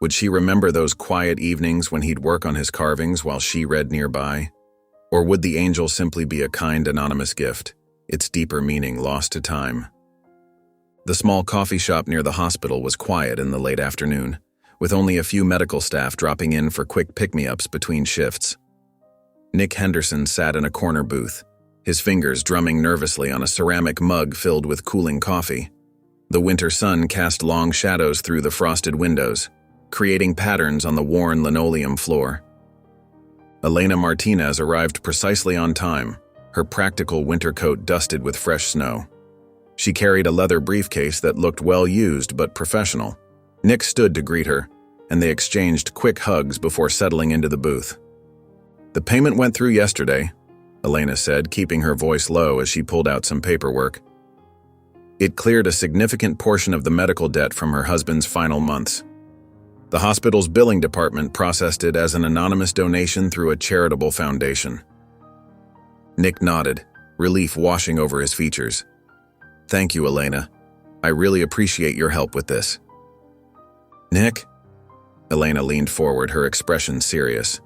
Would she remember those quiet evenings when he'd work on his carvings while she read nearby? Or would the angel simply be a kind, anonymous gift, its deeper meaning lost to time? The small coffee shop near the hospital was quiet in the late afternoon, with only a few medical staff dropping in for quick pick-me-ups between shifts. Nick Henderson sat in a corner booth, his fingers drumming nervously on a ceramic mug filled with cooling coffee. The winter sun cast long shadows through the frosted windows, creating patterns on the worn linoleum floor. Elena Martinez arrived precisely on time, her practical winter coat dusted with fresh snow. She carried a leather briefcase that looked well used but professional. Nick stood to greet her, and they exchanged quick hugs before settling into the booth. "The payment went through yesterday," Elena said, keeping her voice low as she pulled out some paperwork. It cleared a significant portion of the medical debt from her husband's final months. The hospital's billing department processed it as an anonymous donation through a charitable foundation. Nick nodded, relief washing over his features. "Thank you, Elena. I really appreciate your help with this." "Nick?" Elena leaned forward, her expression serious.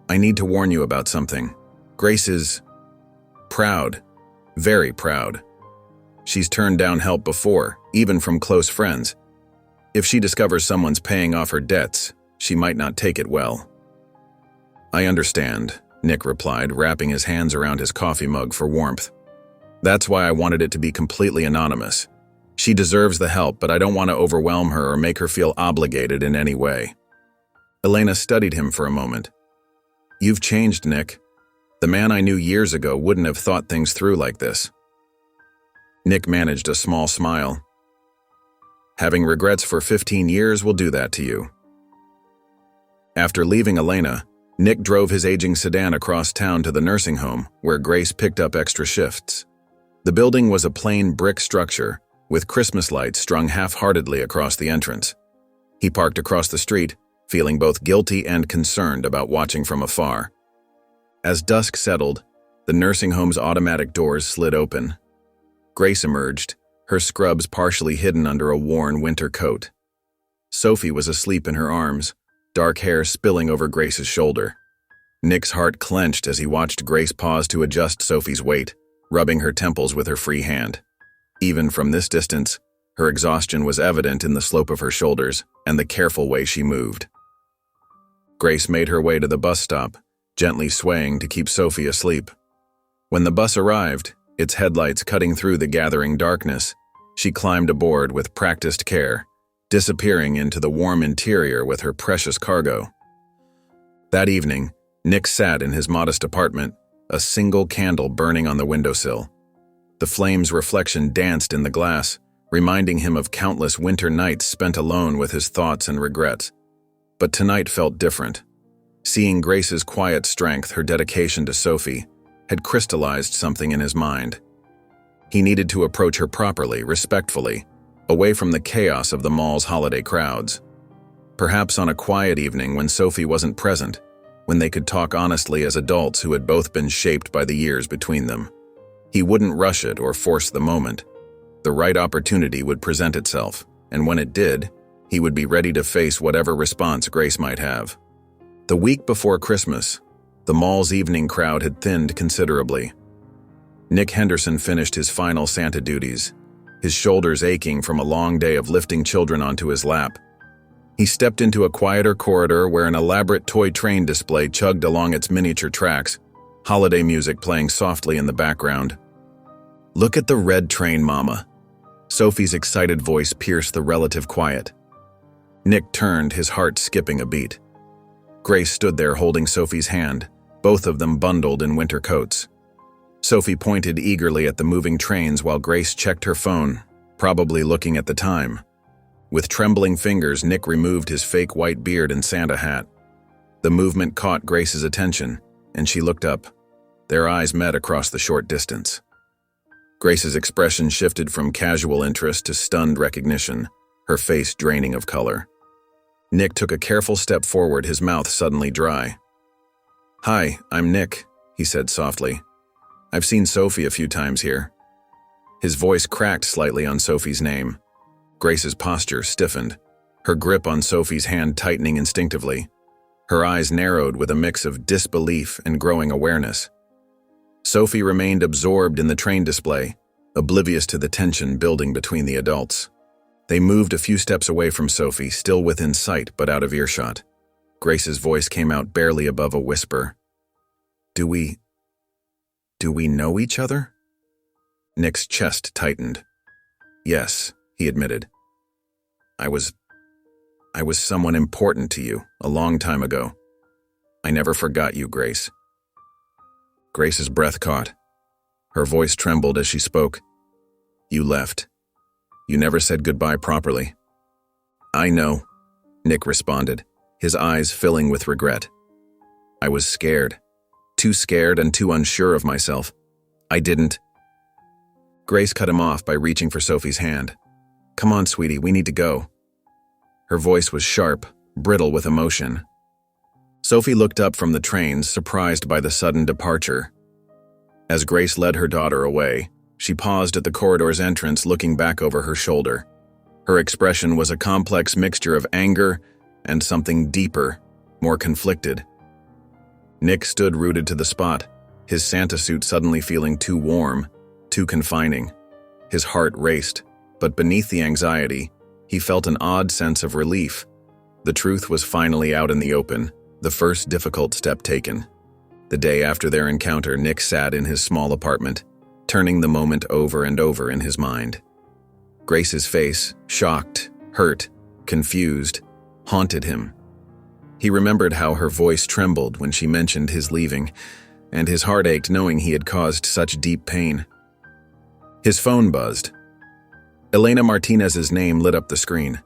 "I need to warn you about something. Grace is proud, very proud. She's turned down help before, even from close friends. If she discovers someone's paying off her debts, she might not take it well." "I understand," Nick replied, wrapping his hands around his coffee mug for warmth. "That's why I wanted it to be completely anonymous. She deserves the help, but I don't want to overwhelm her or make her feel obligated in any way." Elena studied him for a moment. "You've changed, Nick. The man I knew years ago wouldn't have thought things through like this." Nick managed a small smile. "Having regrets for 15 years will do that to you." After leaving Elena, Nick drove his aging sedan across town to the nursing home, where Grace picked up extra shifts. The building was a plain brick structure, with Christmas lights strung half-heartedly across the entrance. He parked across the street, feeling both guilty and concerned about watching from afar. As dusk settled, the nursing home's automatic doors slid open. Grace emerged, her scrubs partially hidden under a worn winter coat. Sophie was asleep in her arms, dark hair spilling over Grace's shoulder. Nick's heart clenched as he watched Grace pause to adjust Sophie's weight, rubbing her temples with her free hand. Even from this distance, her exhaustion was evident in the slope of her shoulders and the careful way she moved. Grace made her way to the bus stop, gently swaying to keep Sophie asleep. When the bus arrived, its headlights cutting through the gathering darkness, she climbed aboard with practiced care, disappearing into the warm interior with her precious cargo. That evening, Nick sat in his modest apartment, a single candle burning on the windowsill. The flame's reflection danced in the glass, reminding him of countless winter nights spent alone with his thoughts and regrets. But tonight felt different. Seeing Grace's quiet strength, her dedication to Sophie, had crystallized something in his mind. He needed to approach her properly, respectfully, away from the chaos of the mall's holiday crowds. Perhaps on a quiet evening when Sophie wasn't present, when they could talk honestly as adults who had both been shaped by the years between them. He wouldn't rush it or force the moment. The right opportunity would present itself, and when it did, he would be ready to face whatever response Grace might have. The week before Christmas, the mall's evening crowd had thinned considerably. Nick Henderson finished his final Santa duties, his shoulders aching from a long day of lifting children onto his lap. He stepped into a quieter corridor where an elaborate toy train display chugged along its miniature tracks, holiday music playing softly in the background. "Look at the red train, Mama." Sophie's excited voice pierced the relative quiet. Nick turned, his heart skipping a beat. Grace stood there holding Sophie's hand, both of them bundled in winter coats. Sophie pointed eagerly at the moving trains while Grace checked her phone, probably looking at the time. With trembling fingers, Nick removed his fake white beard and Santa hat. The movement caught Grace's attention, and she looked up. Their eyes met across the short distance. Grace's expression shifted from casual interest to stunned recognition, her face draining of color. Nick took a careful step forward, his mouth suddenly dry. "Hi, I'm Nick," he said softly. "I've seen Sophie a few times here." His voice cracked slightly on Sophie's name. Grace's posture stiffened, her grip on Sophie's hand tightening instinctively. Her eyes narrowed with a mix of disbelief and growing awareness. Sophie remained absorbed in the train display, oblivious to the tension building between the adults. They moved a few steps away from Sophie, still within sight but out of earshot. Grace's voice came out barely above a whisper. Do we know each other?" Nick's chest tightened. "Yes," he admitted. I was someone important to you a long time ago. I never forgot you, Grace." Grace's breath caught. Her voice trembled as she spoke. "You left. You never said goodbye properly." "I know," Nick responded, his eyes filling with regret. "I was scared. Too scared and too unsure of myself. I didn't." Grace cut him off by reaching for Sophie's hand. "Come on, sweetie, we need to go." Her voice was sharp, brittle with emotion. Sophie looked up from the trains, surprised by the sudden departure. As Grace led her daughter away, she paused at the corridor's entrance, looking back over her shoulder. Her expression was a complex mixture of anger and something deeper, more conflicted. Nick stood rooted to the spot, his Santa suit suddenly feeling too warm, too confining. His heart raced, but beneath the anxiety, he felt an odd sense of relief. The truth was finally out in the open, the first difficult step taken. The day after their encounter, Nick sat in his small apartment, turning the moment over and over in his mind. Grace's face, shocked, hurt, confused, haunted him. He remembered how her voice trembled when she mentioned his leaving, and his heart ached knowing he had caused such deep pain. His phone buzzed. Elena Martinez's name lit up the screen.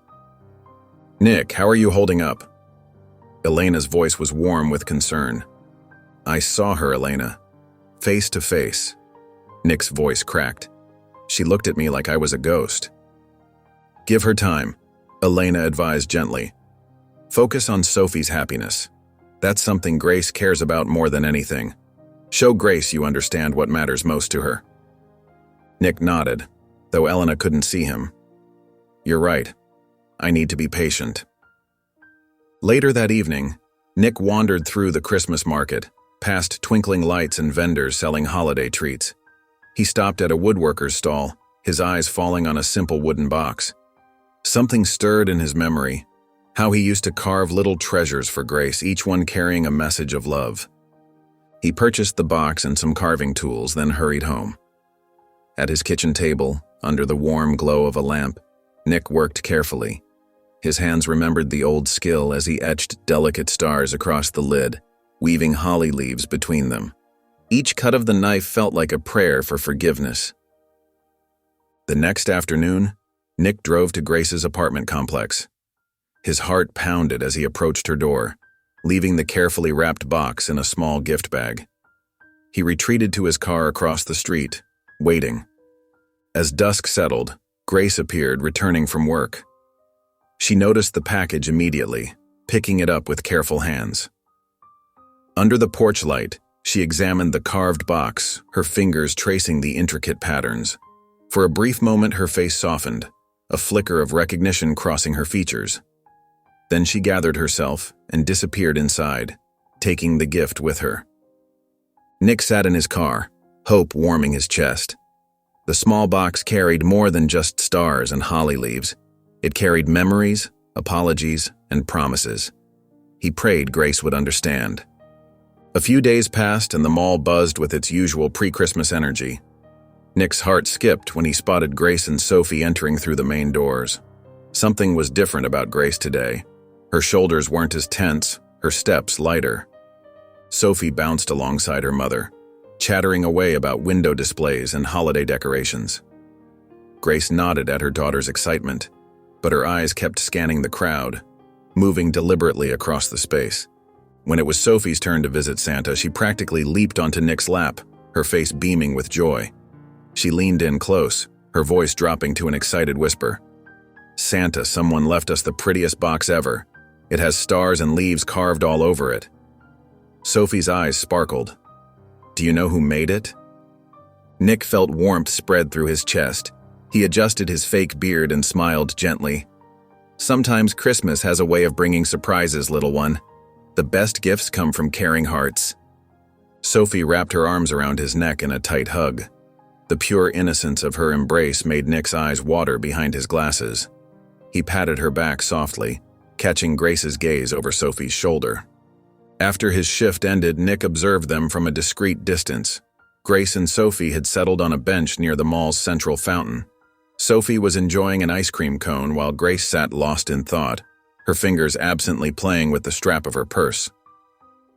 "Nick, how are you holding up?" Elena's voice was warm with concern. "I saw her, Elena. Face to face." Nick's voice cracked. "She looked at me like I was a ghost." "Give her time," Elena advised gently. Focus on Sophie's happiness. That's something Grace cares about more than anything. Show Grace you understand what matters most to her." Nick nodded, though Elena couldn't see him. "You're right. I need to be patient." Later that evening, Nick wandered through the Christmas market, past twinkling lights and vendors selling holiday treats. He stopped at a woodworker's stall, his eyes falling on a simple wooden box. Something stirred in his memory, how he used to carve little treasures for Grace, each one carrying a message of love. He purchased the box and some carving tools, then hurried home. At his kitchen table, under the warm glow of a lamp, Nick worked carefully. His hands remembered the old skill as he etched delicate stars across the lid, weaving holly leaves between them. Each cut of the knife felt like a prayer for forgiveness. The next afternoon, Nick drove to Grace's apartment complex. His heart pounded as he approached her door, leaving the carefully wrapped box in a small gift bag. He retreated to his car across the street, waiting. As dusk settled, Grace appeared, returning from work. She noticed the package immediately, picking it up with careful hands. Under the porch light, she examined the carved box, her fingers tracing the intricate patterns. For a brief moment, her face softened, a flicker of recognition crossing her features. Then she gathered herself and disappeared inside, taking the gift with her. Nick sat in his car, hope warming his chest. The small box carried more than just stars and holly leaves. It carried memories, apologies, and promises. He prayed Grace would understand. A few days passed and the mall buzzed with its usual pre-Christmas energy. Nick's heart skipped when he spotted Grace and Sophie entering through the main doors. Something was different about Grace today. Her shoulders weren't as tense, her steps lighter. Sophie bounced alongside her mother, chattering away about window displays and holiday decorations. Grace nodded at her daughter's excitement, but her eyes kept scanning the crowd, moving deliberately across the space. When it was Sophie's turn to visit Santa, she practically leaped onto Nick's lap, her face beaming with joy. She leaned in close, her voice dropping to an excited whisper. "Santa, someone left us the prettiest box ever. It has stars and leaves carved all over it." Sophie's eyes sparkled. "Do you know who made it?" Nick felt warmth spread through his chest. He adjusted his fake beard and smiled gently. "Sometimes Christmas has a way of bringing surprises, little one. The best gifts come from caring hearts." Sophie wrapped her arms around his neck in a tight hug. The pure innocence of her embrace made Nick's eyes water behind his glasses. He patted her back softly, catching Grace's gaze over Sophie's shoulder. After his shift ended, Nick observed them from a discreet distance. Grace and Sophie had settled on a bench near the mall's central fountain. Sophie was enjoying an ice cream cone while Grace sat lost in thought, her fingers absently playing with the strap of her purse.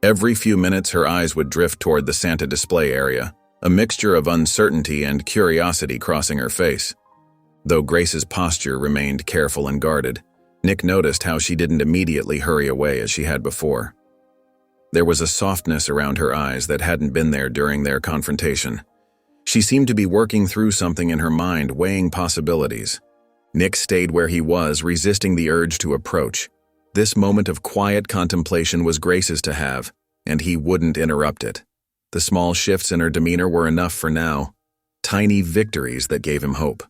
Every few minutes, her eyes would drift toward the Santa display area, a mixture of uncertainty and curiosity crossing her face. Though Grace's posture remained careful and guarded, Nick noticed how she didn't immediately hurry away as she had before. There was a softness around her eyes that hadn't been there during their confrontation. She seemed to be working through something in her mind, weighing possibilities. Nick stayed where he was, resisting the urge to approach. This moment of quiet contemplation was Grace's to have, and he wouldn't interrupt it. The small shifts in her demeanor were enough for now, tiny victories that gave him hope.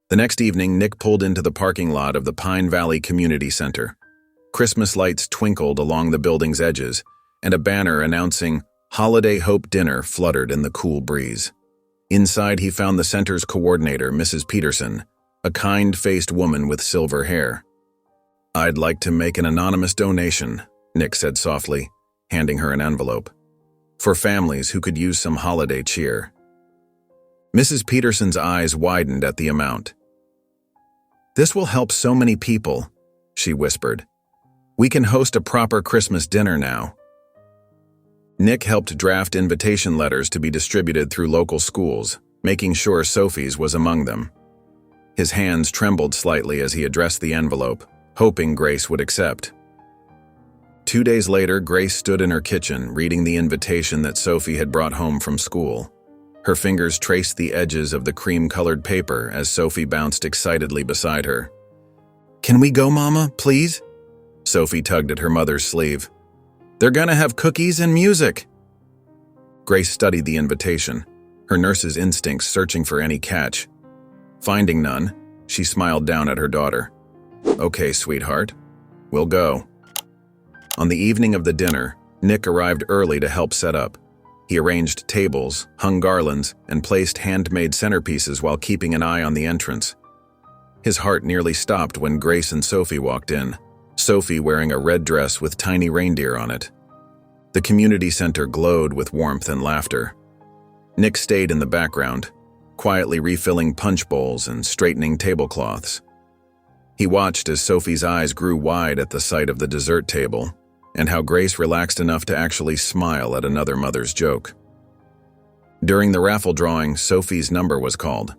The next evening, Nick pulled into the parking lot of the Pine Valley Community Center. Christmas lights twinkled along the building's edges, and a banner announcing Holiday Hope Dinner fluttered in the cool breeze. Inside, he found the center's coordinator, Mrs. Peterson, a kind-faced woman with silver hair. "I'd like to make an anonymous donation," Nick said softly, handing her an envelope, "for families who could use some holiday cheer." Mrs. Peterson's eyes widened at the amount. "This will help so many people," she whispered. "We can host a proper Christmas dinner now." Nick helped draft invitation letters to be distributed through local schools, making sure Sophie's was among them. His hands trembled slightly as he addressed the envelope, hoping Grace would accept. 2 days later, Grace stood in her kitchen, reading the invitation that Sophie had brought home from school. Her fingers traced the edges of the cream-colored paper as Sophie bounced excitedly beside her. "Can we go, Mama, please?" Sophie tugged at her mother's sleeve. "They're gonna have cookies and music." Grace studied the invitation, her nurse's instincts searching for any catch. Finding none, she smiled down at her daughter. "Okay, sweetheart, we'll go." On the evening of the dinner, Nick arrived early to help set up. He arranged tables, hung garlands, and placed handmade centerpieces while keeping an eye on the entrance. His heart nearly stopped when Grace and Sophie walked in, Sophie wearing a red dress with tiny reindeer on it. The community center glowed with warmth and laughter. Nick stayed in the background, quietly refilling punch bowls and straightening tablecloths. He watched as Sophie's eyes grew wide at the sight of the dessert table, and how Grace relaxed enough to actually smile at another mother's joke. During the raffle drawing, Sophie's number was called.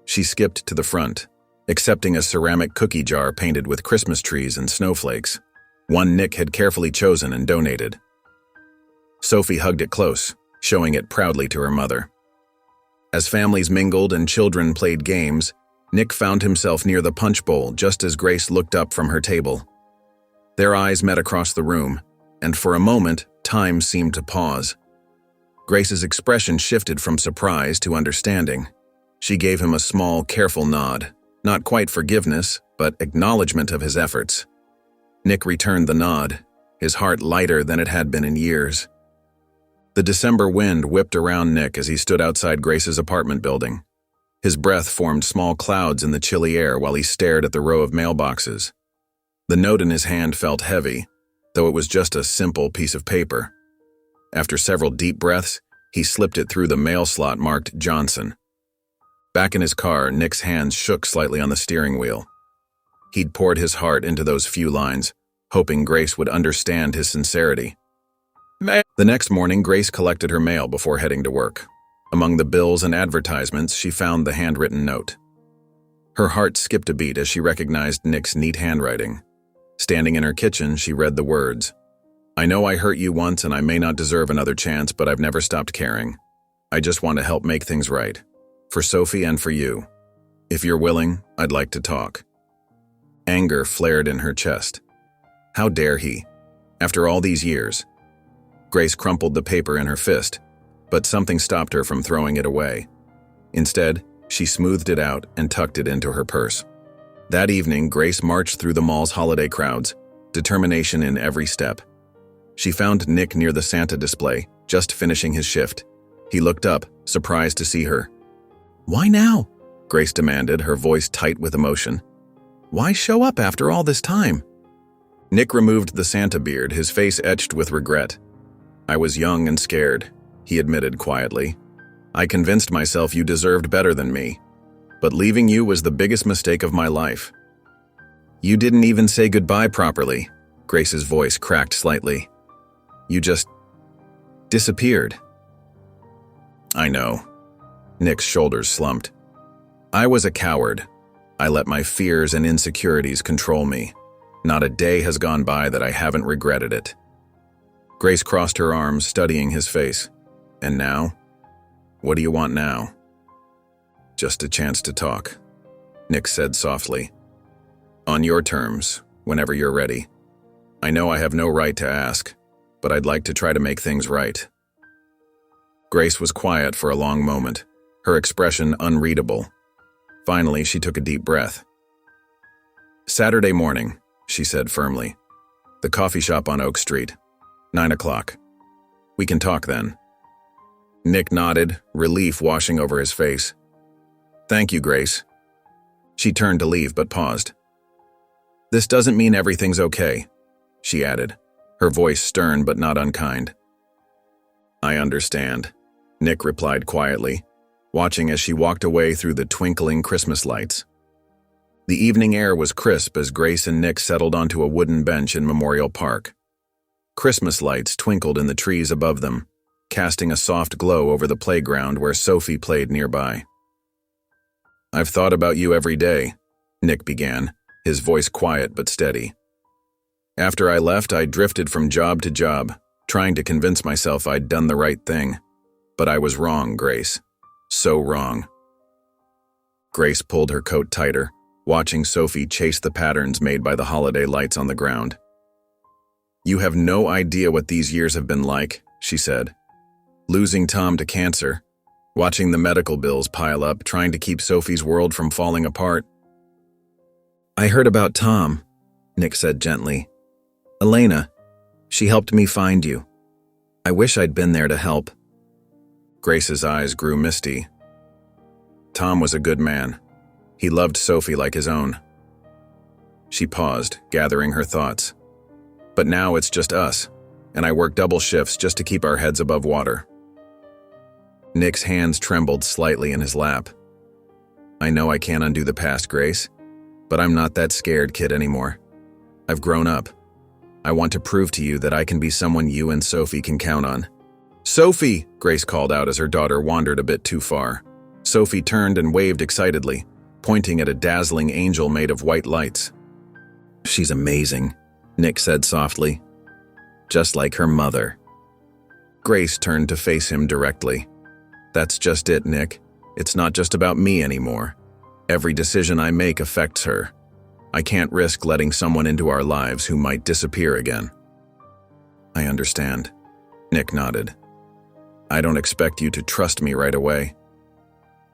She skipped to the front, accepting a ceramic cookie jar painted with Christmas trees and snowflakes, one Nick had carefully chosen and donated. Sophie hugged it close, showing it proudly to her mother. As families mingled and children played games, Nick found himself near the punch bowl just as Grace looked up from her table. Their eyes met across the room, and for a moment, time seemed to pause. Grace's expression shifted from surprise to understanding. She gave him a small, careful nod, not quite forgiveness, but acknowledgement of his efforts. Nick returned the nod, his heart lighter than it had been in years. The December wind whipped around Nick as he stood outside Grace's apartment building. His breath formed small clouds in the chilly air while he stared at the row of mailboxes. The note in his hand felt heavy, though it was just a simple piece of paper. After several deep breaths, he slipped it through the mail slot marked Johnson. Back in his car, Nick's hands shook slightly on the steering wheel. He'd poured his heart into those few lines, hoping Grace would understand his sincerity. The next morning, Grace collected her mail before heading to work. Among the bills and advertisements, she found the handwritten note. Her heart skipped a beat as she recognized Nick's neat handwriting. Standing in her kitchen, she read the words, "I know I hurt you once and I may not deserve another chance, but I've never stopped caring. I just want to help make things right. For Sophie and for you. If you're willing, I'd like to talk." Anger flared in her chest. How dare he? After all these years. Grace crumpled the paper in her fist, but something stopped her from throwing it away. Instead, she smoothed it out and tucked it into her purse. That evening, Grace marched through the mall's holiday crowds, determination in every step. She found Nick near the Santa display, just finishing his shift. He looked up, surprised to see her. "Why now?" Grace demanded, her voice tight with emotion. "Why show up after all this time?" Nick removed the Santa beard, his face etched with regret. "I was young and scared," he admitted quietly. "I convinced myself you deserved better than me. But leaving you was the biggest mistake of my life." "You didn't even say goodbye properly." Grace's voice cracked slightly. "You just disappeared." "I know." Nick's shoulders slumped. "I was a coward. I let my fears and insecurities control me. Not a day has gone by that I haven't regretted it." Grace crossed her arms, studying his face. "And now? What do you want now?" "Just a chance to talk," Nick said softly. "On your terms, whenever you're ready. I know I have no right to ask, but I'd like to try to make things right." Grace was quiet for a long moment, her expression unreadable. Finally, she took a deep breath. "Saturday morning," she said firmly. "The coffee shop on Oak Street. 9 o'clock. We can talk then." Nick nodded, relief washing over his face. "Thank you, Grace." She turned to leave but paused. "This doesn't mean everything's okay," she added, her voice stern but not unkind. "I understand," Nick replied quietly, watching as she walked away through the twinkling Christmas lights. The evening air was crisp as Grace and Nick settled onto a wooden bench in Memorial Park. Christmas lights twinkled in the trees above them, casting a soft glow over the playground where Sophie played nearby. "I've thought about you every day," Nick began, his voice quiet but steady. "After I left, I drifted from job to job, trying to convince myself I'd done the right thing. But I was wrong, Grace. So wrong." Grace pulled her coat tighter, watching Sophie chase the patterns made by the holiday lights on the ground. "You have no idea what these years have been like," she said. "Losing Tom to cancer, watching the medical bills pile up, trying to keep Sophie's world from falling apart." "I heard about Tom," Nick said gently. "Elena, she helped me find you. I wish I'd been there to help." Grace's eyes grew misty. Tom was a good man. He loved Sophie like his own. She paused, gathering her thoughts. "But now it's just us, and I work double shifts just to keep our heads above water." Nick's hands trembled slightly in his lap. "I know I can't undo the past, Grace, but I'm not that scared kid anymore. I've grown up. I want to prove to you that I can be someone you and Sophie can count on." "Sophie!" Grace called out as her daughter wandered a bit too far. Sophie turned and waved excitedly, pointing at a dazzling angel made of white lights. "She's amazing," Nick said softly. "Just like her mother." Grace turned to face him directly. "That's just it, Nick. It's not just about me anymore. Every decision I make affects her. I can't risk letting someone into our lives who might disappear again." "I understand," Nick nodded. "I don't expect you to trust me right away.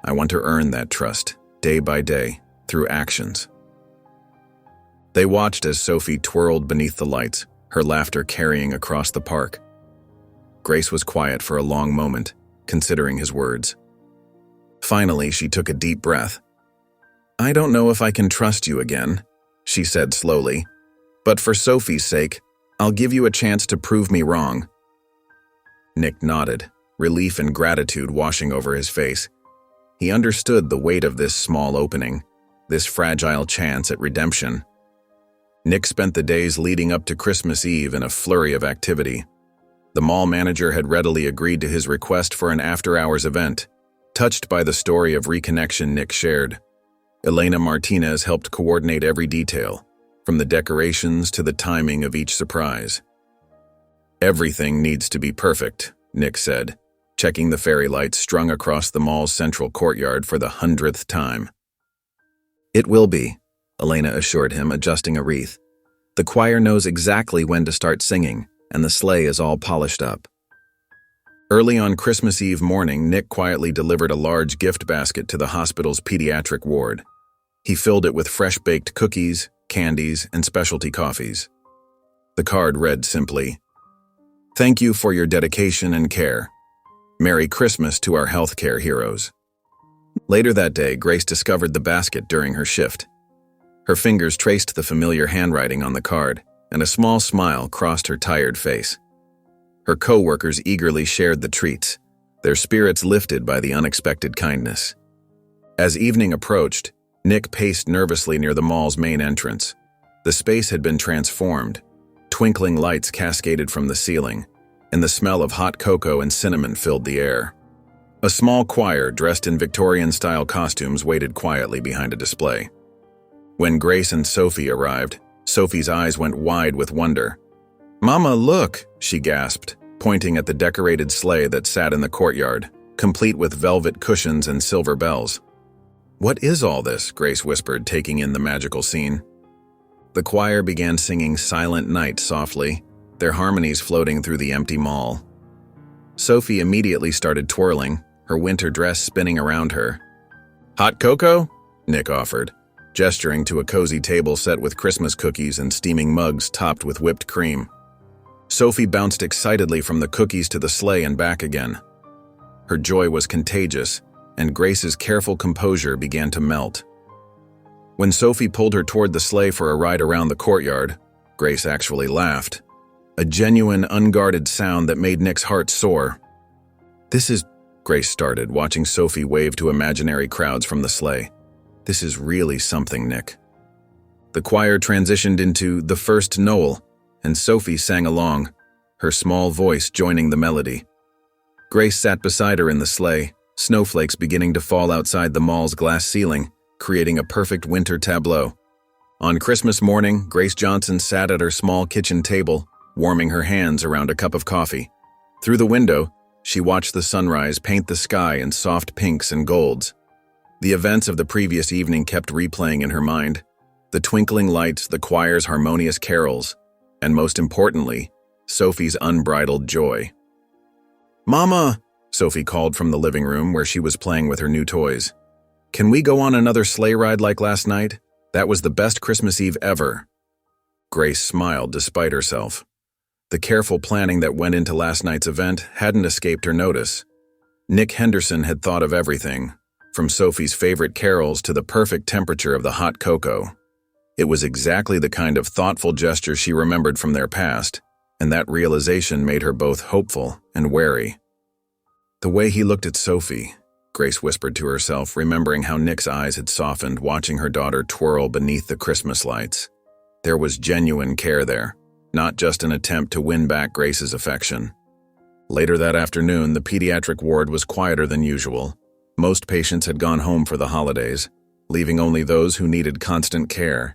I want to earn that trust, day by day, through actions." They watched as Sophie twirled beneath the lights, her laughter carrying across the park. Grace was quiet for a long moment, considering his words. Finally, she took a deep breath. "I don't know if I can trust you again," she said slowly, "but for Sophie's sake, I'll give you a chance to prove me wrong." Nick nodded, relief and gratitude washing over his face. He understood the weight of this small opening, this fragile chance at redemption. Nick spent the days leading up to Christmas Eve in a flurry of activity. The mall manager had readily agreed to his request for an after-hours event, touched by the story of reconnection Nick shared. Elena Martinez helped coordinate every detail, from the decorations to the timing of each surprise. "Everything needs to be perfect," Nick said, checking the fairy lights strung across the mall's central courtyard for the 100th time. "It will be," Elena assured him, adjusting a wreath. "The choir knows exactly when to start singing, and the sleigh is all polished up." Early on Christmas Eve morning, Nick quietly delivered a large gift basket to the hospital's pediatric ward. He filled it with fresh-baked cookies, candies, and specialty coffees. The card read simply, "Thank you for your dedication and care. Merry Christmas to our healthcare heroes." Later that day, Grace discovered the basket during her shift. Her fingers traced the familiar handwriting on the card, and a small smile crossed her tired face. Her co-workers eagerly shared the treats, their spirits lifted by the unexpected kindness. As evening approached, Nick paced nervously near the mall's main entrance. The space had been transformed. Twinkling lights cascaded from the ceiling, and the smell of hot cocoa and cinnamon filled the air. A small choir dressed in Victorian-style costumes waited quietly behind a display. When Grace and Sophie arrived, Sophie's eyes went wide with wonder. "Mama, look!" she gasped, pointing at the decorated sleigh that sat in the courtyard, complete with velvet cushions and silver bells. "What is all this?" Grace whispered, taking in the magical scene. The choir began singing Silent Night softly, their harmonies floating through the empty mall. Sophie immediately started twirling, her winter dress spinning around her. "Hot cocoa?" Nick offered, gesturing to a cozy table set with Christmas cookies and steaming mugs topped with whipped cream. Sophie bounced excitedly from the cookies to the sleigh and back again. Her joy was contagious, and Grace's careful composure began to melt. When Sophie pulled her toward the sleigh for a ride around the courtyard, Grace actually laughed. A genuine, unguarded sound that made Nick's heart soar. "This is," Grace started, watching Sophie wave to imaginary crowds from the sleigh. "This is really something, Nick." The choir transitioned into The First Noel, and Sophie sang along, her small voice joining the melody. Grace sat beside her in the sleigh, snowflakes beginning to fall outside the mall's glass ceiling, creating a perfect winter tableau. On Christmas morning, Grace Johnson sat at her small kitchen table, warming her hands around a cup of coffee. Through the window, she watched the sunrise paint the sky in soft pinks and golds. The events of the previous evening kept replaying in her mind. The twinkling lights, the choir's harmonious carols. and most importantly, Sophie's unbridled joy. "Mama!" Sophie called from the living room where she was playing with her new toys. "Can we go on another sleigh ride like last night? That was the best Christmas Eve ever." Grace smiled despite herself. The careful planning that went into last night's event hadn't escaped her notice. Nick Henderson had thought of everything, from Sophie's favorite carols to the perfect temperature of the hot cocoa. It was exactly the kind of thoughtful gesture she remembered from their past, and that realization made her both hopeful and wary. "The way he looked at Sophie," Grace whispered to herself, remembering how Nick's eyes had softened watching her daughter twirl beneath the Christmas lights. There was genuine care there, not just an attempt to win back Grace's affection. Later that afternoon, the pediatric ward was quieter than usual. Most patients had gone home for the holidays, leaving only those who needed constant care.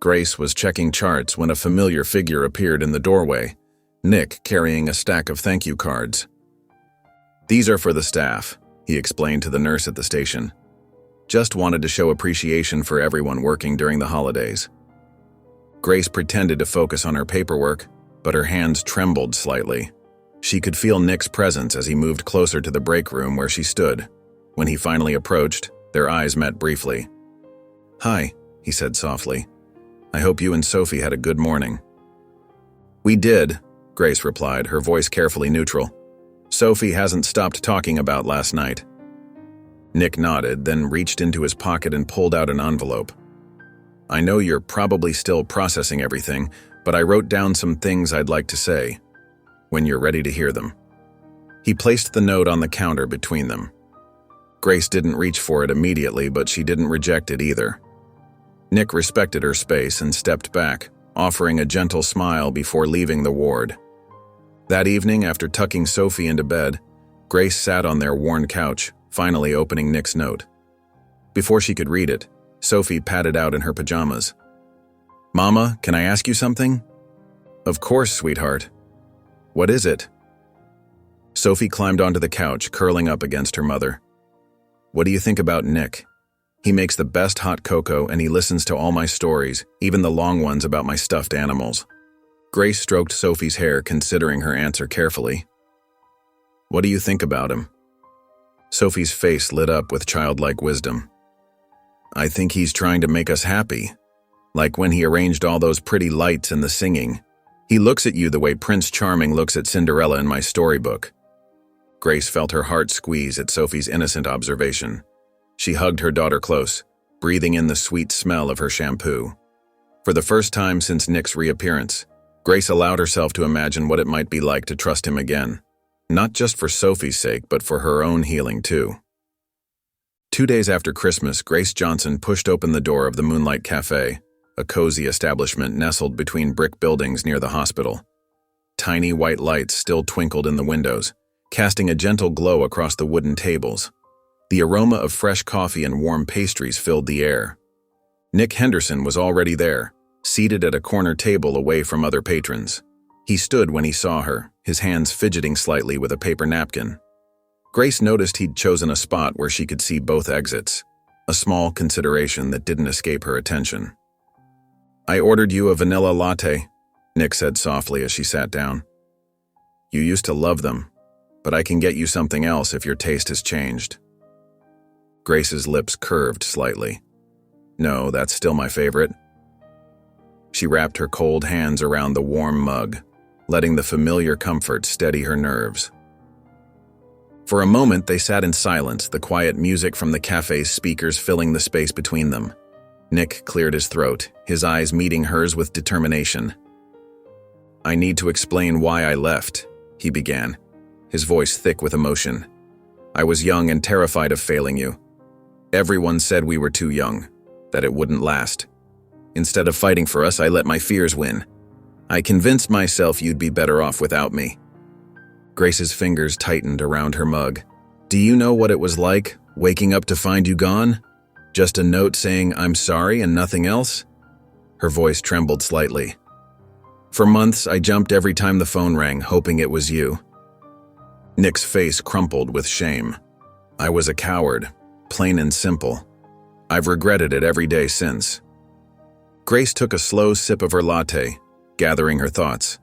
Grace was checking charts when a familiar figure appeared in the doorway, Nick carrying a stack of thank you cards. "These are for the staff," he explained to the nurse at the station. "Just wanted to show appreciation for everyone working during the holidays." Grace pretended to focus on her paperwork, but her hands trembled slightly. She could feel Nick's presence as he moved closer to the break room where she stood. When he finally approached, their eyes met briefly. "Hi," he said softly. "I hope you and Sophie had a good morning." "We did," Grace replied, her voice carefully neutral. "Sophie hasn't stopped talking about last night." Nick nodded, then reached into his pocket and pulled out an envelope. "I know you're probably still processing everything, but I wrote down some things I'd like to say, when you're ready to hear them." He placed the note on the counter between them. Grace didn't reach for it immediately, but she didn't reject it either. Nick respected her space and stepped back, offering a gentle smile before leaving the ward. That evening, after tucking Sophie into bed, Grace sat on their worn couch, finally opening Nick's note. Before she could read it, Sophie padded out in her pajamas. "Mama, can I ask you something?" "Of course, sweetheart." "What is it?" Sophie climbed onto the couch, curling up against her mother. "What do you think about Nick? He makes the best hot cocoa and he listens to all my stories, even the long ones about my stuffed animals." Grace stroked Sophie's hair, considering her answer carefully. "What do you think about him?" Sophie's face lit up with childlike wisdom. "I think he's trying to make us happy. Like when he arranged all those pretty lights and the singing. He looks at you the way Prince Charming looks at Cinderella in my storybook." Grace felt her heart squeeze at Sophie's innocent observation. She hugged her daughter close, breathing in the sweet smell of her shampoo. For the first time since Nick's reappearance, Grace allowed herself to imagine what it might be like to trust him again. Not just for Sophie's sake, but for her own healing too. 2 days after Christmas, Grace Johnson pushed open the door of the Moonlight Cafe, a cozy establishment nestled between brick buildings near the hospital. Tiny white lights still twinkled in the windows, casting a gentle glow across the wooden tables. The aroma of fresh coffee and warm pastries filled the air. Nick Henderson was already there, seated at a corner table away from other patrons. He stood when he saw her, his hands fidgeting slightly with a paper napkin. Grace noticed he'd chosen a spot where she could see both exits, a small consideration that didn't escape her attention. "I ordered you a vanilla latte," Nick said softly as she sat down. "You used to love them, but I can get you something else if your taste has changed." Grace's lips curved slightly. "No, that's still my favorite." She wrapped her cold hands around the warm mug, letting the familiar comfort steady her nerves. For a moment, they sat in silence, the quiet music from the cafe's speakers filling the space between them. Nick cleared his throat, his eyes meeting hers with determination. "I need to explain why I left," he began, his voice thick with emotion. "I was young and terrified of failing you. Everyone said we were too young, that it wouldn't last. Instead of fighting for us, I let my fears win. I convinced myself you'd be better off without me." Grace's fingers tightened around her mug. "Do you know what it was like, waking up to find you gone? Just a note saying I'm sorry and nothing else?" Her voice trembled slightly. "For months, I jumped every time the phone rang, hoping it was you." Nick's face crumpled with shame. "I was a coward, plain and simple. I've regretted it every day since." Grace took a slow sip of her latte, gathering her thoughts.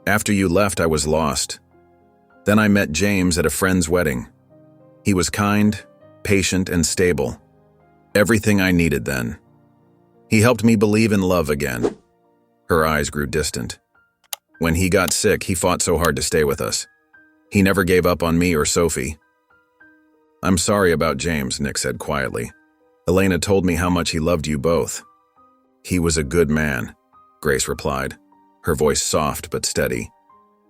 After you left, I was lost. Then I met James at a friend's wedding. He was kind, patient, and stable. Everything I needed then. He helped me believe in love again. Her eyes grew distant. When he got sick, he fought so hard to stay with us. He never gave up on me or Sophie. I'm sorry about James, Nick said quietly. Elena told me how much he loved you both. He was a good man, Grace replied, her voice soft but steady.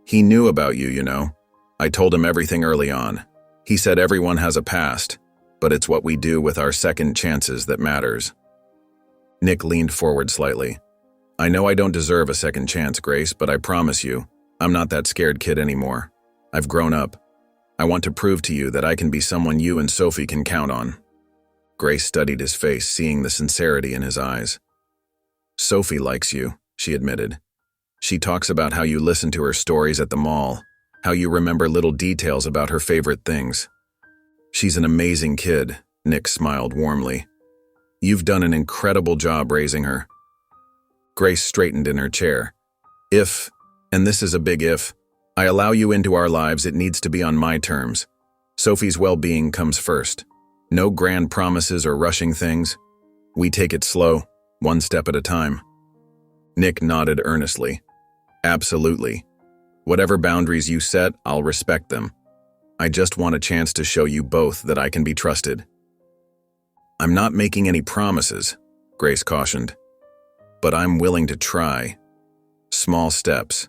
He knew about you, you know. I told him everything early on. He said everyone has a past, but it's what we do with our second chances that matters. Nick leaned forward slightly. I know I don't deserve a second chance, Grace, but I promise you, I'm not that scared kid anymore. I've grown up. I want to prove to you that I can be someone you and Sophie can count on. Grace studied his face, seeing the sincerity in his eyes. Sophie likes you, she admitted. She talks about how you listen to her stories at the mall, how you remember little details about her favorite things. She's an amazing kid, Nick smiled warmly. You've done an incredible job raising her. Grace straightened in her chair. If, and this is a big if, I allow you into our lives, it needs to be on my terms. Sophie's well-being comes first. No grand promises or rushing things. We take it slow, one step at a time. Nick nodded earnestly. Absolutely. Whatever boundaries you set, I'll respect them. I just want a chance to show you both that I can be trusted. I'm not making any promises, Grace cautioned. But I'm willing to try. Small steps.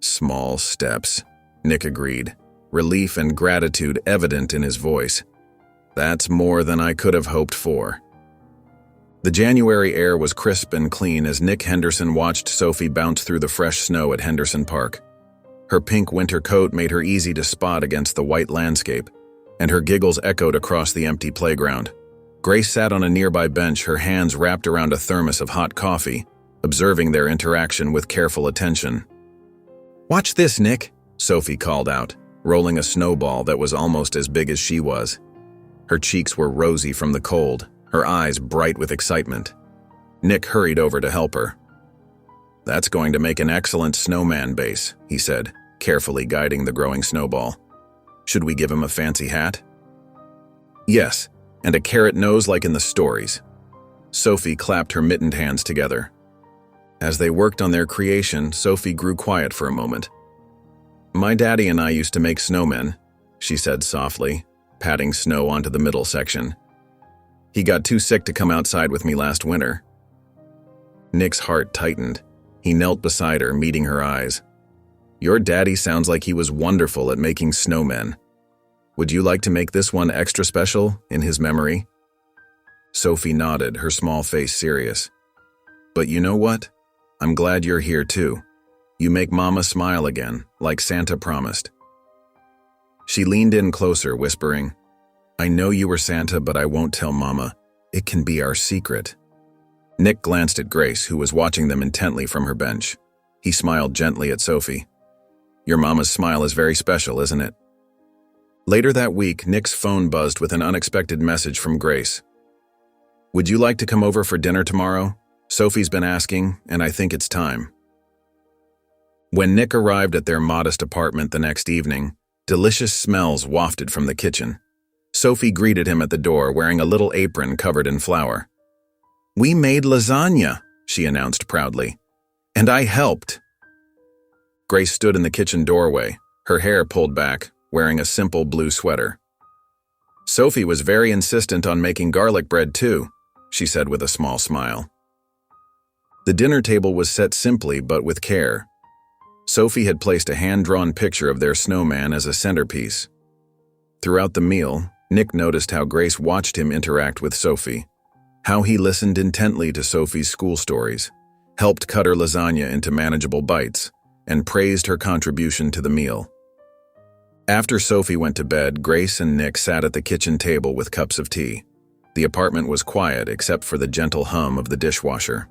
Small steps, Nick agreed, relief and gratitude evident in his voice. That's more than I could have hoped for. The January air was crisp and clean as Nick Henderson watched Sophie bounce through the fresh snow at Henderson Park. Her pink winter coat made her easy to spot against the white landscape, and her giggles echoed across the empty playground. Grace sat on a nearby bench, her hands wrapped around a thermos of hot coffee, observing their interaction with careful attention. Watch this, Nick, Sophie called out, rolling a snowball that was almost as big as she was. Her cheeks were rosy from the cold, her eyes bright with excitement. Nick hurried over to help her. That's going to make an excellent snowman base, he said, carefully guiding the growing snowball. Should we give him a fancy hat? Yes, and a carrot nose like in the stories. Sophie clapped her mittened hands together. As they worked on their creation, Sophie grew quiet for a moment. My daddy and I used to make snowmen, she said softly, patting snow onto the middle section. He got too sick to come outside with me last winter. Nick's heart tightened. He knelt beside her, meeting her eyes. Your daddy sounds like he was wonderful at making snowmen. Would you like to make this one extra special in his memory? Sophie nodded, her small face serious. But you know what? I'm glad you're here too. You make Mama smile again, like Santa promised. She leaned in closer, whispering, I know you were Santa, but I won't tell Mama. It can be our secret. Nick glanced at Grace, who was watching them intently from her bench. He smiled gently at Sophie. Your Mama's smile is very special, isn't it? Later that week, Nick's phone buzzed with an unexpected message from Grace. Would you like to come over for dinner tomorrow? Sophie's been asking, and I think it's time. When Nick arrived at their modest apartment the next evening, delicious smells wafted from the kitchen. Sophie greeted him at the door wearing a little apron covered in flour. We made lasagna, she announced proudly. And I helped. Grace stood in the kitchen doorway, her hair pulled back, wearing a simple blue sweater. Sophie was very insistent on making garlic bread too, she said with a small smile. The dinner table was set simply but with care. Sophie had placed a hand-drawn picture of their snowman as a centerpiece. Throughout the meal, Nick noticed how Grace watched him interact with Sophie, how he listened intently to Sophie's school stories, helped cut her lasagna into manageable bites, and praised her contribution to the meal. After Sophie went to bed, Grace and Nick sat at the kitchen table with cups of tea. The apartment was quiet except for the gentle hum of the dishwasher.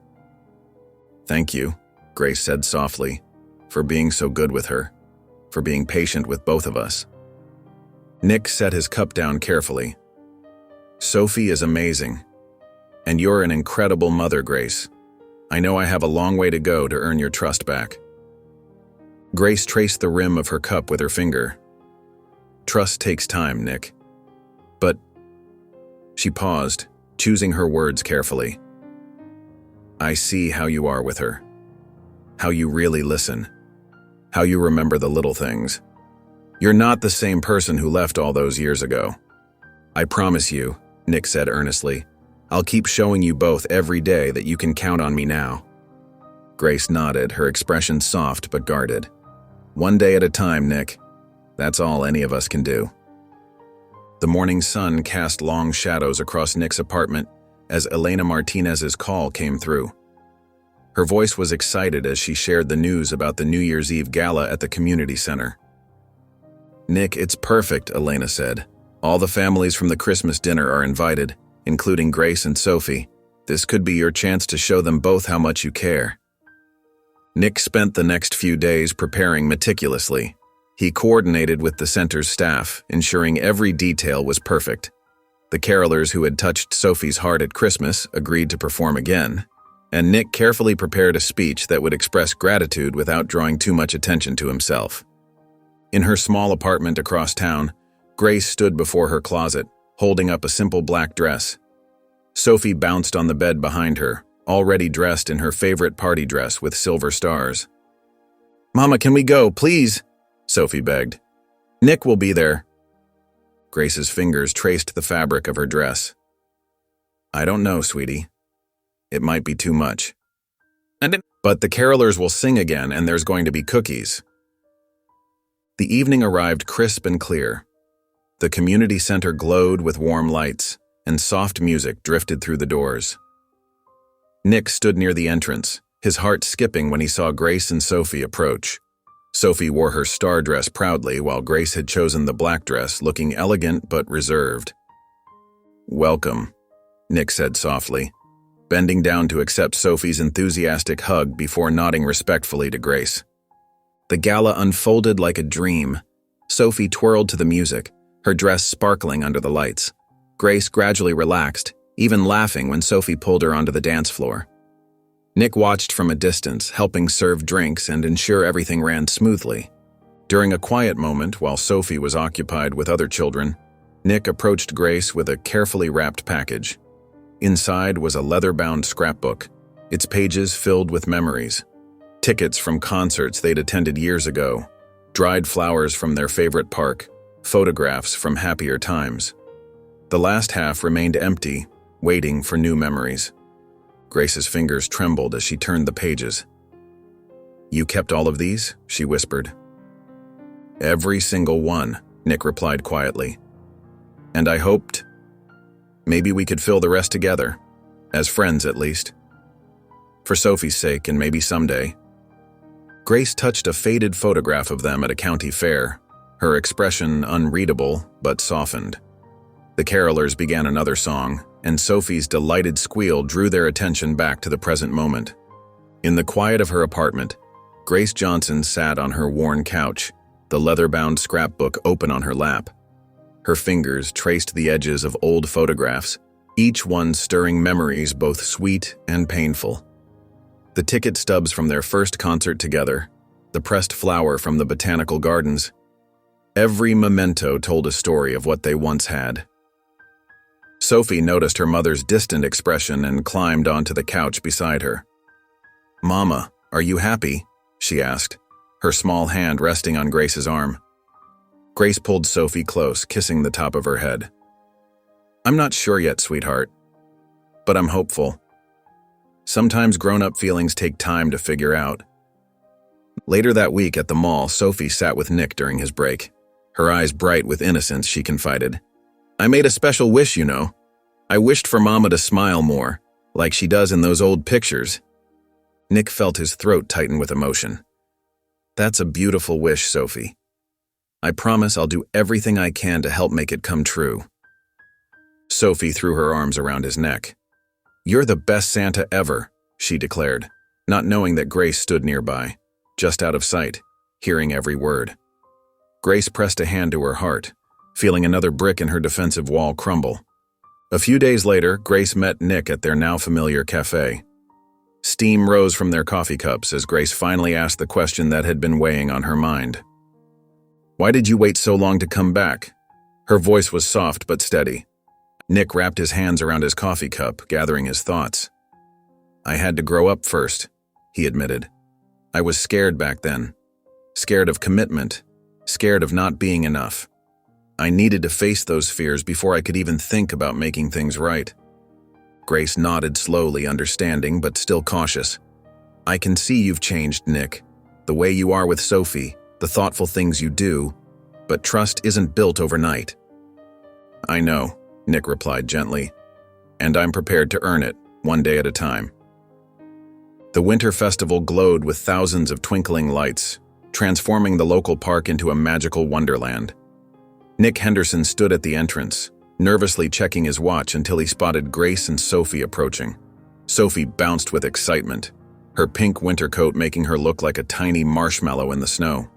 Thank you, Grace said softly, for being so good with her, for being patient with both of us. Nick set his cup down carefully. Sophie is amazing, and you're an incredible mother, Grace. I know I have a long way to go to earn your trust back." Grace traced the rim of her cup with her finger. "Trust takes time, Nick. But—" She paused, choosing her words carefully. "I see how you are with her. How you really listen. How you remember the little things. You're not the same person who left all those years ago. I promise you," Nick said earnestly, "I'll keep showing you both every day that you can count on me now." Grace nodded, her expression soft but guarded. "One day at a time, Nick. That's all any of us can do." The morning sun cast long shadows across Nick's apartment as Elena Martinez's call came through. Her voice was excited as she shared the news about the New Year's Eve gala at the community center. "Nick, it's perfect," Elena said. "All the families from the Christmas dinner are invited, including Grace and Sophie. This could be your chance to show them both how much you care." Nick spent the next few days preparing meticulously. He coordinated with the center's staff, ensuring every detail was perfect. The carolers who had touched Sophie's heart at Christmas agreed to perform again, and Nick carefully prepared a speech that would express gratitude without drawing too much attention to himself. In her small apartment across town, Grace stood before her closet, holding up a simple black dress. Sophie bounced on the bed behind her, already dressed in her favorite party dress with silver stars. "Mama, can we go, please?" Sophie begged. "Nick will be there." Grace's fingers traced the fabric of her dress. "I don't know, sweetie. It might be too much. But the carolers will sing again, and there's going to be cookies." The evening arrived crisp and clear. The community center glowed with warm lights, and soft music drifted through the doors. Nick stood near the entrance, his heart skipping when he saw Grace and Sophie approach. Sophie wore her star dress proudly, while Grace had chosen the black dress, looking elegant but reserved. "Welcome," Nick said softly, bending down to accept Sophie's enthusiastic hug before nodding respectfully to Grace. The gala unfolded like a dream. Sophie twirled to the music, her dress sparkling under the lights. Grace gradually relaxed, even laughing when Sophie pulled her onto the dance floor. Nick watched from a distance, helping serve drinks and ensure everything ran smoothly. During a quiet moment, while Sophie was occupied with other children, Nick approached Grace with a carefully wrapped package. Inside was a leather-bound scrapbook, its pages filled with memories. Tickets from concerts they'd attended years ago, dried flowers from their favorite park, photographs from happier times. The last half remained empty, waiting for new memories. Grace's fingers trembled as she turned the pages. "You kept all of these?" she whispered. "Every single one," Nick replied quietly. "And I hoped maybe we could fill the rest together, as friends at least. For Sophie's sake and maybe someday." Grace touched a faded photograph of them at a county fair, her expression unreadable but softened. The carolers began another song, and Sophie's delighted squeal drew their attention back to the present moment. In the quiet of her apartment, Grace Johnson sat on her worn couch, the leather-bound scrapbook open on her lap. Her fingers traced the edges of old photographs, each one stirring memories both sweet and painful. The ticket stubs from their first concert together, the pressed flower from the botanical gardens. Every memento told a story of what they once had. Sophie noticed her mother's distant expression and climbed onto the couch beside her. "Mama, are you happy?" she asked, her small hand resting on Grace's arm. Grace pulled Sophie close, kissing the top of her head. "I'm not sure yet, sweetheart, but I'm hopeful. Sometimes grown-up feelings take time to figure out." Later that week at the mall, Sophie sat with Nick during his break. Her eyes bright with innocence, she confided. "I made a special wish, you know. I wished for Mama to smile more, like she does in those old pictures." Nick felt his throat tighten with emotion. "That's a beautiful wish, Sophie. I promise I'll do everything I can to help make it come true." Sophie threw her arms around his neck. "You're the best Santa ever," she declared, not knowing that Grace stood nearby, just out of sight, hearing every word. Grace pressed a hand to her heart, feeling another brick in her defensive wall crumble. A few days later, Grace met Nick at their now familiar cafe. Steam rose from their coffee cups as Grace finally asked the question that had been weighing on her mind. "Why did you wait so long to come back?" Her voice was soft but steady. Nick wrapped his hands around his coffee cup, gathering his thoughts. "I had to grow up first," he admitted. "I was scared back then. Scared of commitment. Scared of not being enough. I needed to face those fears before I could even think about making things right." Grace nodded slowly, understanding but still cautious. "I can see you've changed, Nick. The way you are with Sophie, the thoughtful things you do, but trust isn't built overnight." "I know," Nick replied gently, "and I'm prepared to earn it, one day at a time." The winter festival glowed with thousands of twinkling lights, transforming the local park into a magical wonderland. Nick Henderson stood at the entrance, nervously checking his watch until he spotted Grace and Sophie approaching. Sophie bounced with excitement, her pink winter coat making her look like a tiny marshmallow in the snow.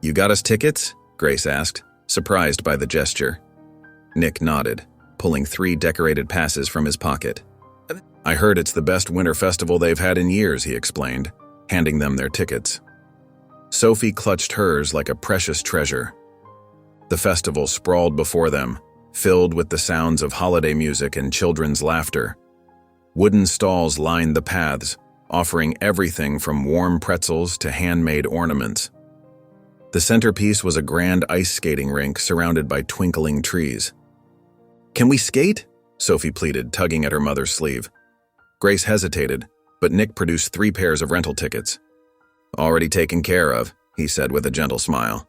"You got us tickets?" Grace asked, surprised by the gesture. Nick nodded, pulling 3 decorated passes from his pocket. "I heard it's the best winter festival they've had in years," he explained, handing them their tickets. Sophie clutched hers like a precious treasure. The festival sprawled before them, filled with the sounds of holiday music and children's laughter. Wooden stalls lined the paths, offering everything from warm pretzels to handmade ornaments. The centerpiece was a grand ice skating rink surrounded by twinkling trees. "Can we skate?" Sophie pleaded, tugging at her mother's sleeve. Grace hesitated, but Nick produced 3 pairs of rental tickets. "Already taken care of," he said with a gentle smile.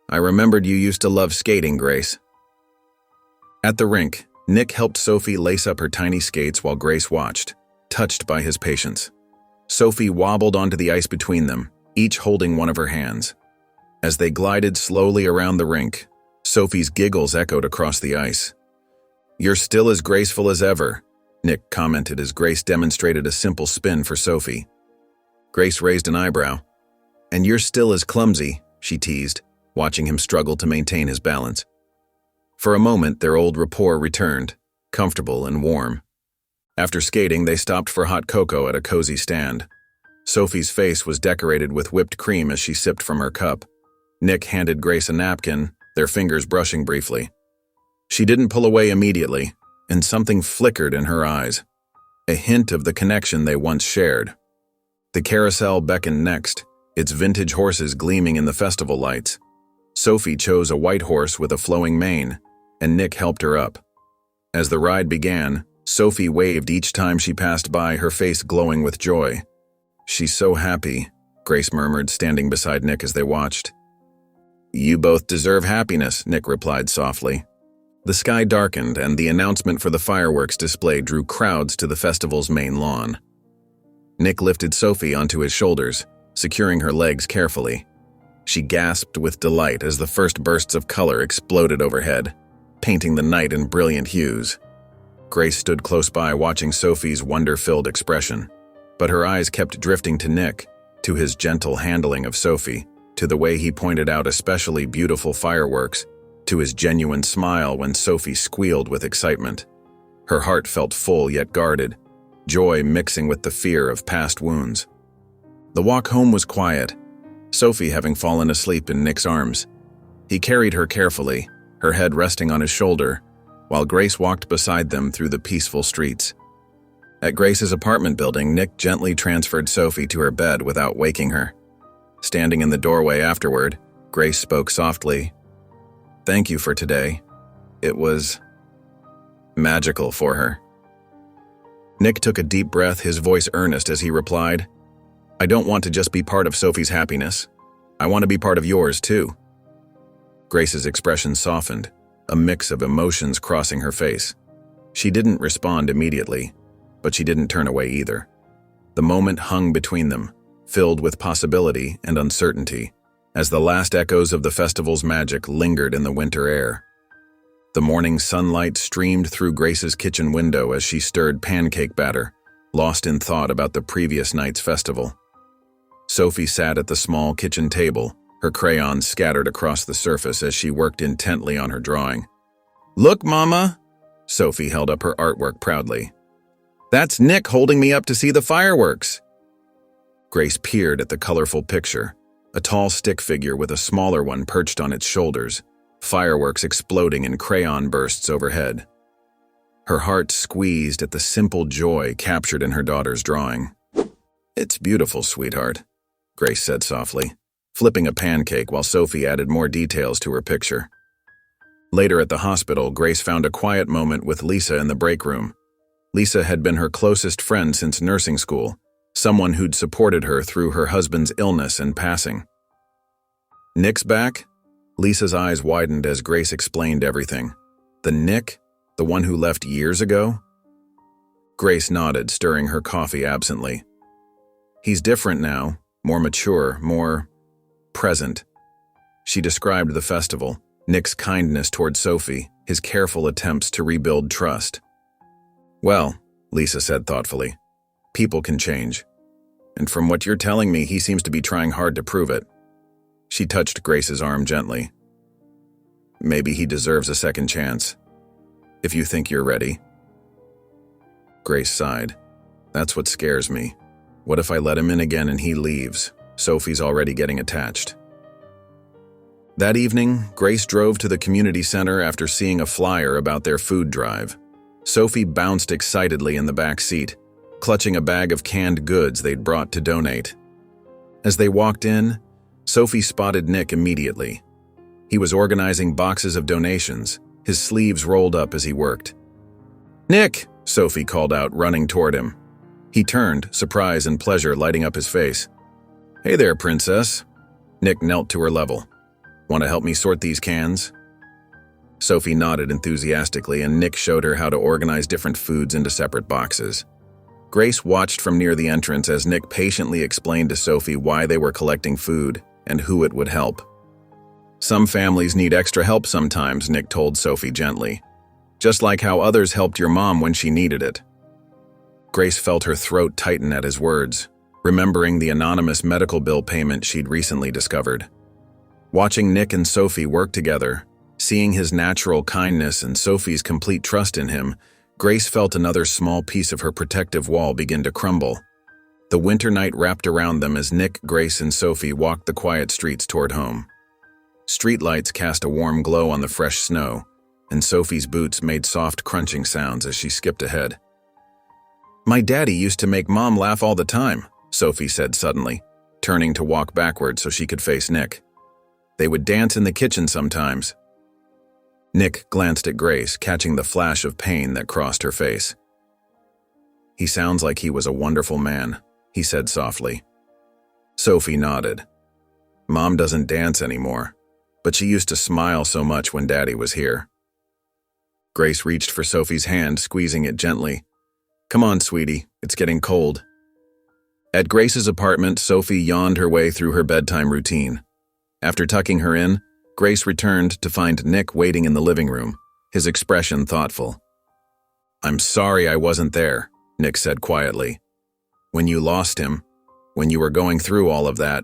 "I remembered you used to love skating, Grace." At the rink, Nick helped Sophie lace up her tiny skates while Grace watched, touched by his patience. Sophie wobbled onto the ice between them, each holding one of her hands. As they glided slowly around the rink, Sophie's giggles echoed across the ice. "You're still as graceful as ever," Nick commented as Grace demonstrated a simple spin for Sophie. Grace raised an eyebrow. "And you're still as clumsy," she teased, watching him struggle to maintain his balance. For a moment, their old rapport returned, comfortable and warm. After skating, they stopped for hot cocoa at a cozy stand. Sophie's face was decorated with whipped cream as she sipped from her cup. Nick handed Grace a napkin, their fingers brushing briefly. She didn't pull away immediately, and something flickered in her eyes, a hint of the connection they once shared. The carousel beckoned next, its vintage horses gleaming in the festival lights. Sophie chose a white horse with a flowing mane, and Nick helped her up. As the ride began, Sophie waved each time she passed by, her face glowing with joy. "She's so happy," Grace murmured, standing beside Nick as they watched. "You both deserve happiness," Nick replied softly. The sky darkened, and the announcement for the fireworks display drew crowds to the festival's main lawn. Nick lifted Sophie onto his shoulders, securing her legs carefully. She gasped with delight as the first bursts of color exploded overhead, painting the night in brilliant hues. Grace stood close by, watching Sophie's wonder-filled expression, but her eyes kept drifting to Nick, to his gentle handling of Sophie, to the way he pointed out especially beautiful fireworks, to his genuine smile when Sophie squealed with excitement. Her heart felt full yet guarded, joy mixing with the fear of past wounds. The walk home was quiet, Sophie having fallen asleep in Nick's arms. He carried her carefully, her head resting on his shoulder, while Grace walked beside them through the peaceful streets. At Grace's apartment building, Nick gently transferred Sophie to her bed without waking her. Standing in the doorway afterward, Grace spoke softly. "Thank you for today. It was magical for her." Nick took a deep breath, his voice earnest as he replied, "I don't want to just be part of Sophie's happiness. I want to be part of yours, too." Grace's expression softened, a mix of emotions crossing her face. She didn't respond immediately, but she didn't turn away either. The moment hung between them, filled with possibility and uncertainty, as the last echoes of the festival's magic lingered in the winter air. The morning sunlight streamed through Grace's kitchen window as she stirred pancake batter, lost in thought about the previous night's festival. Sophie sat at the small kitchen table, her crayons scattered across the surface as she worked intently on her drawing. "Look, Mama!" Sophie held up her artwork proudly. That's Nick holding me up to see the fireworks. Grace peered at the colorful picture, a tall stick figure with a smaller one perched on its shoulders, fireworks exploding in crayon bursts overhead. Her heart squeezed at the simple joy captured in her daughter's drawing. "It's beautiful, sweetheart," Grace said softly, flipping a pancake while Sophie added more details to her picture. Later at the hospital, Grace found a quiet moment with Lisa in the break room. Lisa had been her closest friend since nursing school, someone who'd supported her through her husband's illness and passing. "Nick's back?" Lisa's eyes widened as Grace explained everything. "The Nick? The one who left years ago?" Grace nodded, stirring her coffee absently. "He's different now, more mature, more present." She described the festival, Nick's kindness toward Sophie, his careful attempts to rebuild trust. "Well," Lisa said thoughtfully, "people can change. And from what you're telling me, he seems to be trying hard to prove it." She touched Grace's arm gently. "Maybe he deserves a second chance. If you think you're ready." Grace sighed. "That's what scares me. What if I let him in again and he leaves? Sophie's already getting attached." That evening, Grace drove to the community center after seeing a flyer about their food drive. Sophie bounced excitedly in the back seat, clutching a bag of canned goods they'd brought to donate. As they walked in, Sophie spotted Nick immediately. He was organizing boxes of donations, his sleeves rolled up as he worked. "Nick!" Sophie called out, running toward him. He turned, surprise and pleasure lighting up his face. "Hey there, princess." Nick knelt to her level. "Want to help me sort these cans?" Sophie nodded enthusiastically, and Nick showed her how to organize different foods into separate boxes. Grace watched from near the entrance as Nick patiently explained to Sophie why they were collecting food and who it would help. "Some families need extra help sometimes," Nick told Sophie gently. "Just like how others helped your mom when she needed it." Grace felt her throat tighten at his words, remembering the anonymous medical bill payment she'd recently discovered. Watching Nick and Sophie work together, seeing his natural kindness and Sophie's complete trust in him, Grace felt another small piece of her protective wall begin to crumble. The winter night wrapped around them as Nick, Grace, and Sophie walked the quiet streets toward home. Streetlights cast a warm glow on the fresh snow, and Sophie's boots made soft crunching sounds as she skipped ahead. "My daddy used to make Mom laugh all the time," Sophie said suddenly, turning to walk backward so she could face Nick. "They would dance in the kitchen sometimes." Nick glanced at Grace, catching the flash of pain that crossed her face. "He sounds like he was a wonderful man," he said softly. Sophie nodded. "Mom doesn't dance anymore, but she used to smile so much when Daddy was here." Grace reached for Sophie's hand, squeezing it gently. "Come on, sweetie, it's getting cold." At Grace's apartment, Sophie yawned her way through her bedtime routine. After tucking her in, Grace returned to find Nick waiting in the living room, his expression thoughtful. "I'm sorry I wasn't there," Nick said quietly. "When you lost him, when you were going through all of that."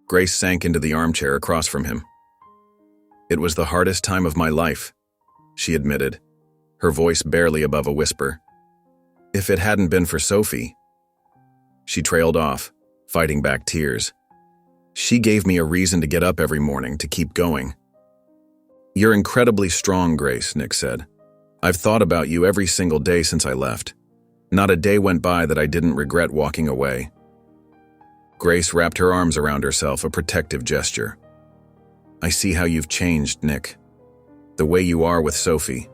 Grace sank into the armchair across from him. "It was the hardest time of my life," she admitted, her voice barely above a whisper. "If it hadn't been for Sophie." She trailed off, fighting back tears. "She gave me a reason to get up every morning, to keep going." "You're incredibly strong, Grace," Nick said. "I've thought about you every single day since I left. Not a day went by that I didn't regret walking away." Grace wrapped her arms around herself, a protective gesture. "I see how you've changed, Nick. The way you are with Sophie.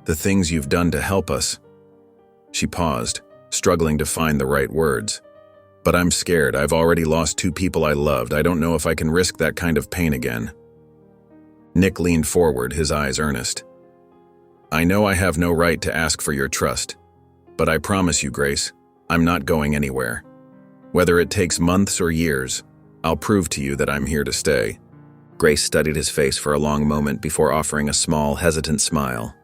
The things you've done to help us." She paused, struggling to find the right words. "But I'm scared. I've already lost 2 people I loved. I don't know if I can risk that kind of pain again." Nick leaned forward, his eyes earnest. "I know I have no right to ask for your trust, but I promise you, Grace, I'm not going anywhere. Whether it takes months or years, I'll prove to you that I'm here to stay." Grace studied his face for a long moment before offering a small, hesitant smile.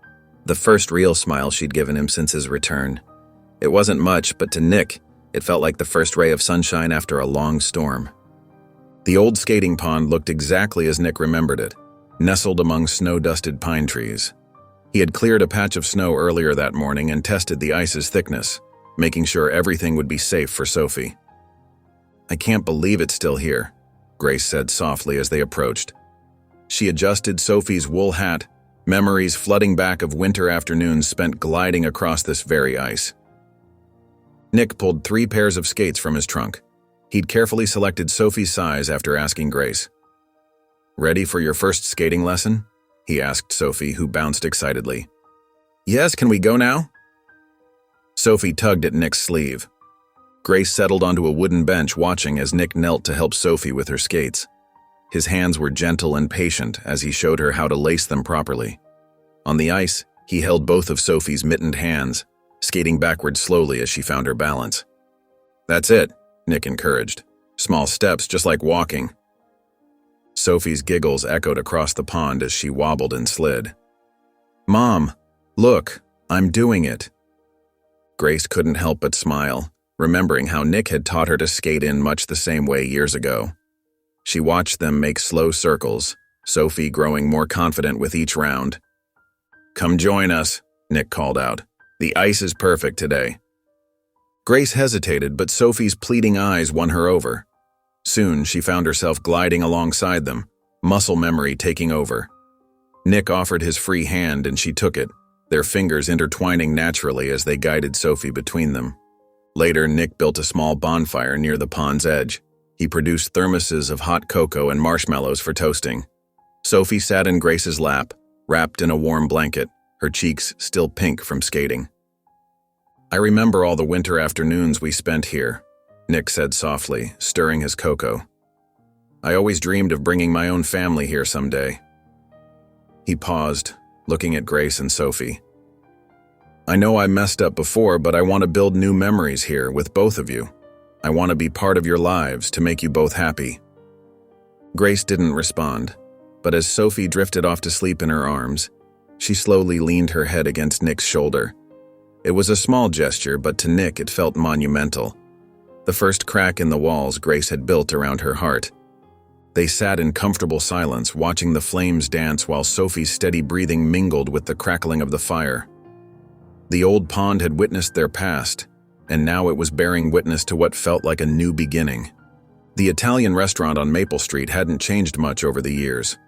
The first real smile she'd given him since his return. It wasn't much, but to Nick, it felt like the first ray of sunshine after a long storm. The old skating pond looked exactly as Nick remembered it, nestled among snow-dusted pine trees. He had cleared a patch of snow earlier that morning and tested the ice's thickness, making sure everything would be safe for Sophie. "I can't believe it's still here," Grace said softly as they approached. She adjusted Sophie's wool hat, memories flooding back of winter afternoons spent gliding across this very ice. Nick pulled 3 pairs of skates from his trunk. He'd carefully selected Sophie's size after asking Grace. "Ready for your first skating lesson?" he asked Sophie, who bounced excitedly. "Yes, can we go now?" Sophie tugged at Nick's sleeve. Grace settled onto a wooden bench watching as Nick knelt to help Sophie with her skates. His hands were gentle and patient as he showed her how to lace them properly. On the ice, he held both of Sophie's mittened hands, skating backward slowly as she found her balance. "That's it," Nick encouraged. "Small steps, just like walking." Sophie's giggles echoed across the pond as she wobbled and slid. "Mom, look, I'm doing it." Grace couldn't help but smile, remembering how Nick had taught her to skate in much the same way years ago. She watched them make slow circles, Sophie growing more confident with each round. "Come join us," Nick called out. "The ice is perfect today." Grace hesitated, but Sophie's pleading eyes won her over. Soon, she found herself gliding alongside them, muscle memory taking over. Nick offered his free hand and she took it, their fingers intertwining naturally as they guided Sophie between them. Later, Nick built a small bonfire near the pond's edge. He produced thermoses of hot cocoa and marshmallows for toasting. Sophie sat in Grace's lap, wrapped in a warm blanket, her cheeks still pink from skating. "I remember all the winter afternoons we spent here," Nick said softly, stirring his cocoa. "I always dreamed of bringing my own family here someday." He paused, looking at Grace and Sophie. "I know I messed up before, but I want to build new memories here with both of you. I want to be part of your lives to make you both happy." Grace didn't respond, but as Sophie drifted off to sleep in her arms, she slowly leaned her head against Nick's shoulder. It was a small gesture, but to Nick it felt monumental. The first crack in the walls Grace had built around her heart. They sat in comfortable silence, watching the flames dance while Sophie's steady breathing mingled with the crackling of the fire. The old pond had witnessed their past, and now it was bearing witness to what felt like a new beginning. The Italian restaurant on Maple Street hadn't changed much over the years.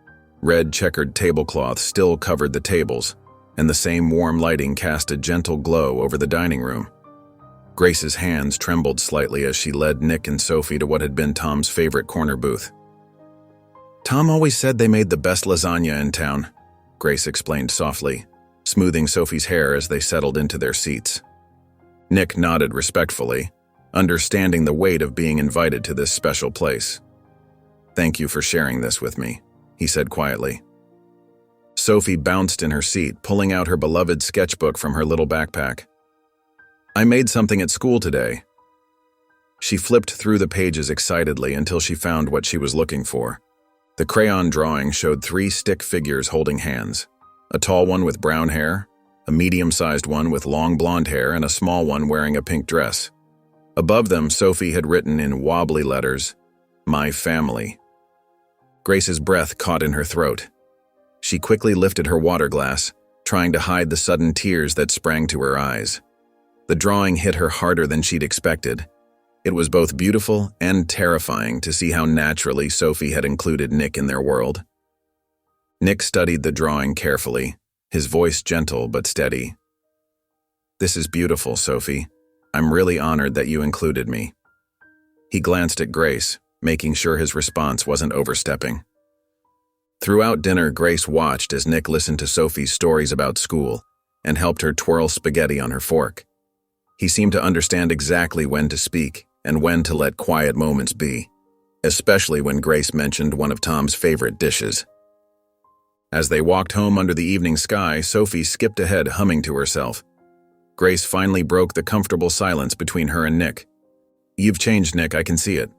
Red checkered tablecloths still covered the tables, and the same warm lighting cast a gentle glow over the dining room. Grace's hands trembled slightly as she led Nick and Sophie to what had been Tom's favorite corner booth. "Tom always said they made the best lasagna in town," Grace explained softly, smoothing Sophie's hair as they settled into their seats. Nick nodded respectfully, understanding the weight of being invited to this special place. "Thank you for sharing this with me," he said quietly. Sophie bounced in her seat, pulling out her beloved sketchbook from her little backpack. "I made something at school today." She flipped through the pages excitedly until she found what she was looking for. The crayon drawing showed 3 stick figures holding hands, a tall one with brown hair, a medium-sized one with long blonde hair, and a small one wearing a pink dress. Above them, Sophie had written in wobbly letters, "My family." Grace's breath caught in her throat. She quickly lifted her water glass, trying to hide the sudden tears that sprang to her eyes. The drawing hit her harder than she'd expected. It was both beautiful and terrifying to see how naturally Sophie had included Nick in their world. Nick studied the drawing carefully, his voice gentle but steady. "This is beautiful, Sophie. I'm really honored that you included me." He glanced at Grace, making sure his response wasn't overstepping. Throughout dinner, Grace watched as Nick listened to Sophie's stories about school and helped her twirl spaghetti on her fork. He seemed to understand exactly when to speak and when to let quiet moments be, especially when Grace mentioned one of Tom's favorite dishes. As they walked home under the evening sky, Sophie skipped ahead, humming to herself. Grace finally broke the comfortable silence between her and Nick. "You've changed, Nick, I can see it."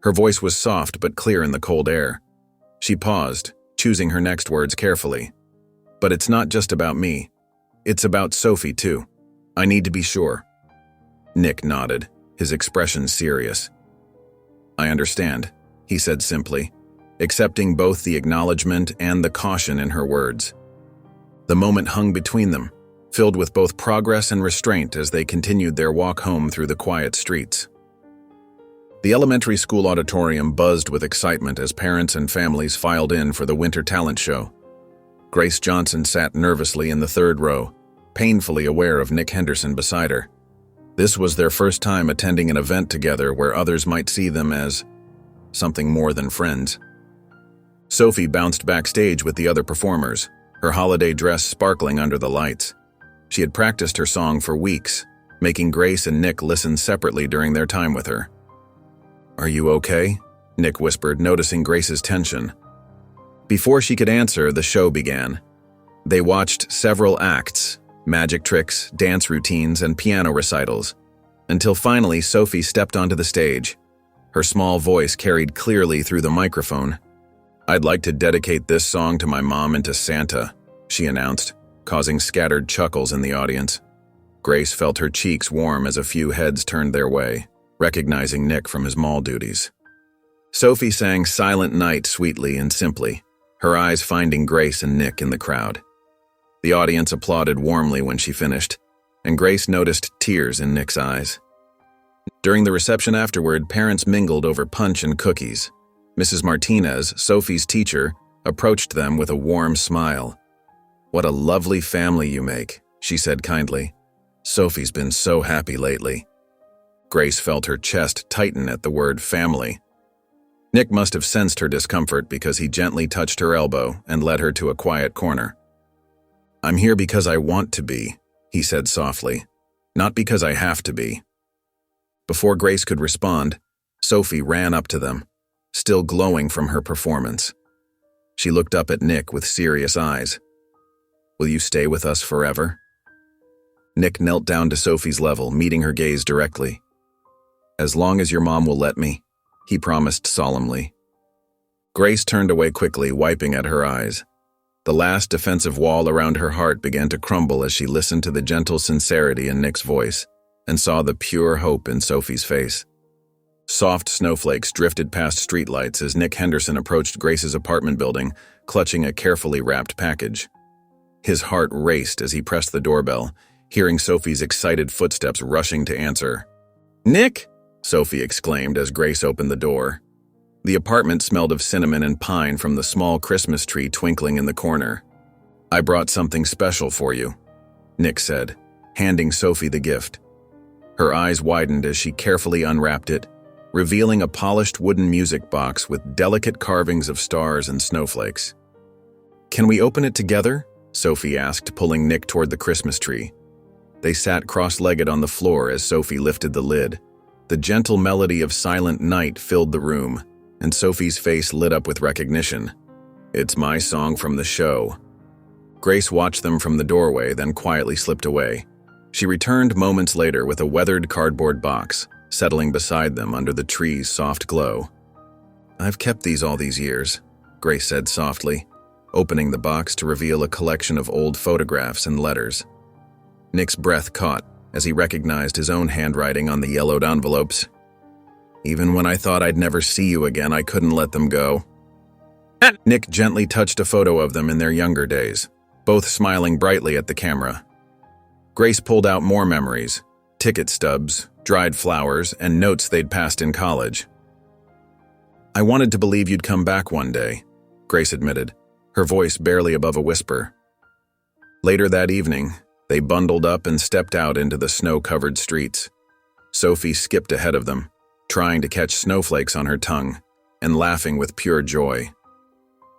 Her voice was soft but clear in the cold air. She paused, choosing her next words carefully. "But it's not just about me. It's about Sophie, too. I need to be sure." Nick nodded, his expression serious. "I understand," he said simply, accepting both the acknowledgement and the caution in her words. The moment hung between them, filled with both progress and restraint as they continued their walk home through the quiet streets. The elementary school auditorium buzzed with excitement as parents and families filed in for the winter talent show. Grace Johnson sat nervously in the third row, painfully aware of Nick Henderson beside her. This was their first time attending an event together where others might see them as something more than friends. Sophie bounced backstage with the other performers, her holiday dress sparkling under the lights. She had practiced her song for weeks, making Grace and Nick listen separately during their time with her. "Are you okay?" Nick whispered, noticing Grace's tension. Before she could answer, the show began. They watched several acts, magic tricks, dance routines, and piano recitals, until finally Sophie stepped onto the stage. Her small voice carried clearly through the microphone. "I'd like to dedicate this song to my mom and to Santa," she announced, causing scattered chuckles in the audience. Grace felt her cheeks warm as a few heads turned their way, recognizing Nick from his mall duties. Sophie sang Silent Night sweetly and simply, her eyes finding Grace and Nick in the crowd. The audience applauded warmly when she finished, and Grace noticed tears in Nick's eyes. During the reception afterward, parents mingled over punch and cookies. Mrs. Martinez, Sophie's teacher, approached them with a warm smile. "What a lovely family you make," she said kindly. "Sophie's been so happy lately." Grace felt her chest tighten at the word family. Nick must have sensed her discomfort because he gently touched her elbow and led her to a quiet corner. "I'm here because I want to be," he said softly, "not because I have to be." Before Grace could respond, Sophie ran up to them, still glowing from her performance. She looked up at Nick with serious eyes. "Will you stay with us forever?" Nick knelt down to Sophie's level, meeting her gaze directly. "As long as your mom will let me," he promised solemnly. Grace turned away quickly, wiping at her eyes. The last defensive wall around her heart began to crumble as she listened to the gentle sincerity in Nick's voice and saw the pure hope in Sophie's face. Soft snowflakes drifted past streetlights as Nick Henderson approached Grace's apartment building, clutching a carefully wrapped package. His heart raced as he pressed the doorbell, hearing Sophie's excited footsteps rushing to answer. "Nick!" Sophie exclaimed as Grace opened the door. The apartment smelled of cinnamon and pine from the small Christmas tree twinkling in the corner. "I brought something special for you," Nick said, handing Sophie the gift. Her eyes widened as she carefully unwrapped it, revealing a polished wooden music box with delicate carvings of stars and snowflakes. "Can we open it together?" Sophie asked, pulling Nick toward the Christmas tree. They sat cross-legged on the floor as Sophie lifted the lid. The gentle melody of Silent Night filled the room, and Sophie's face lit up with recognition. "It's my song from the show." Grace watched them from the doorway, then quietly slipped away. She returned moments later with a weathered cardboard box, settling beside them under the tree's soft glow. "I've kept these all these years," Grace said softly, opening the box to reveal a collection of old photographs and letters. Nick's breath caught as he recognized his own handwriting on the yellowed envelopes. "Even when I thought I'd never see you again, I couldn't let them go." Nick gently touched a photo of them in their younger days, both smiling brightly at the camera. Grace pulled out more memories, ticket stubs, dried flowers, and notes they'd passed in college. "I wanted to believe you'd come back one day," Grace admitted, her voice barely above a whisper. Later that evening, they bundled up and stepped out into the snow-covered streets. Sophie skipped ahead of them, trying to catch snowflakes on her tongue, and laughing with pure joy.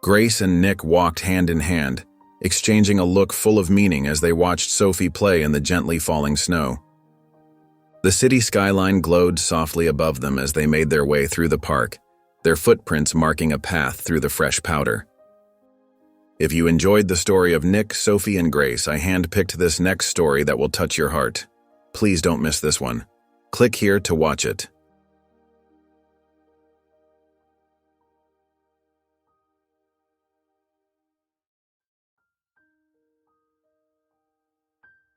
Grace and Nick walked hand in hand, exchanging a look full of meaning as they watched Sophie play in the gently falling snow. The city skyline glowed softly above them as they made their way through the park, their footprints marking a path through the fresh powder. If you enjoyed the story of Nick, Sophie, and Grace, I handpicked this next story that will touch your heart. Please don't miss this one. Click here to watch it.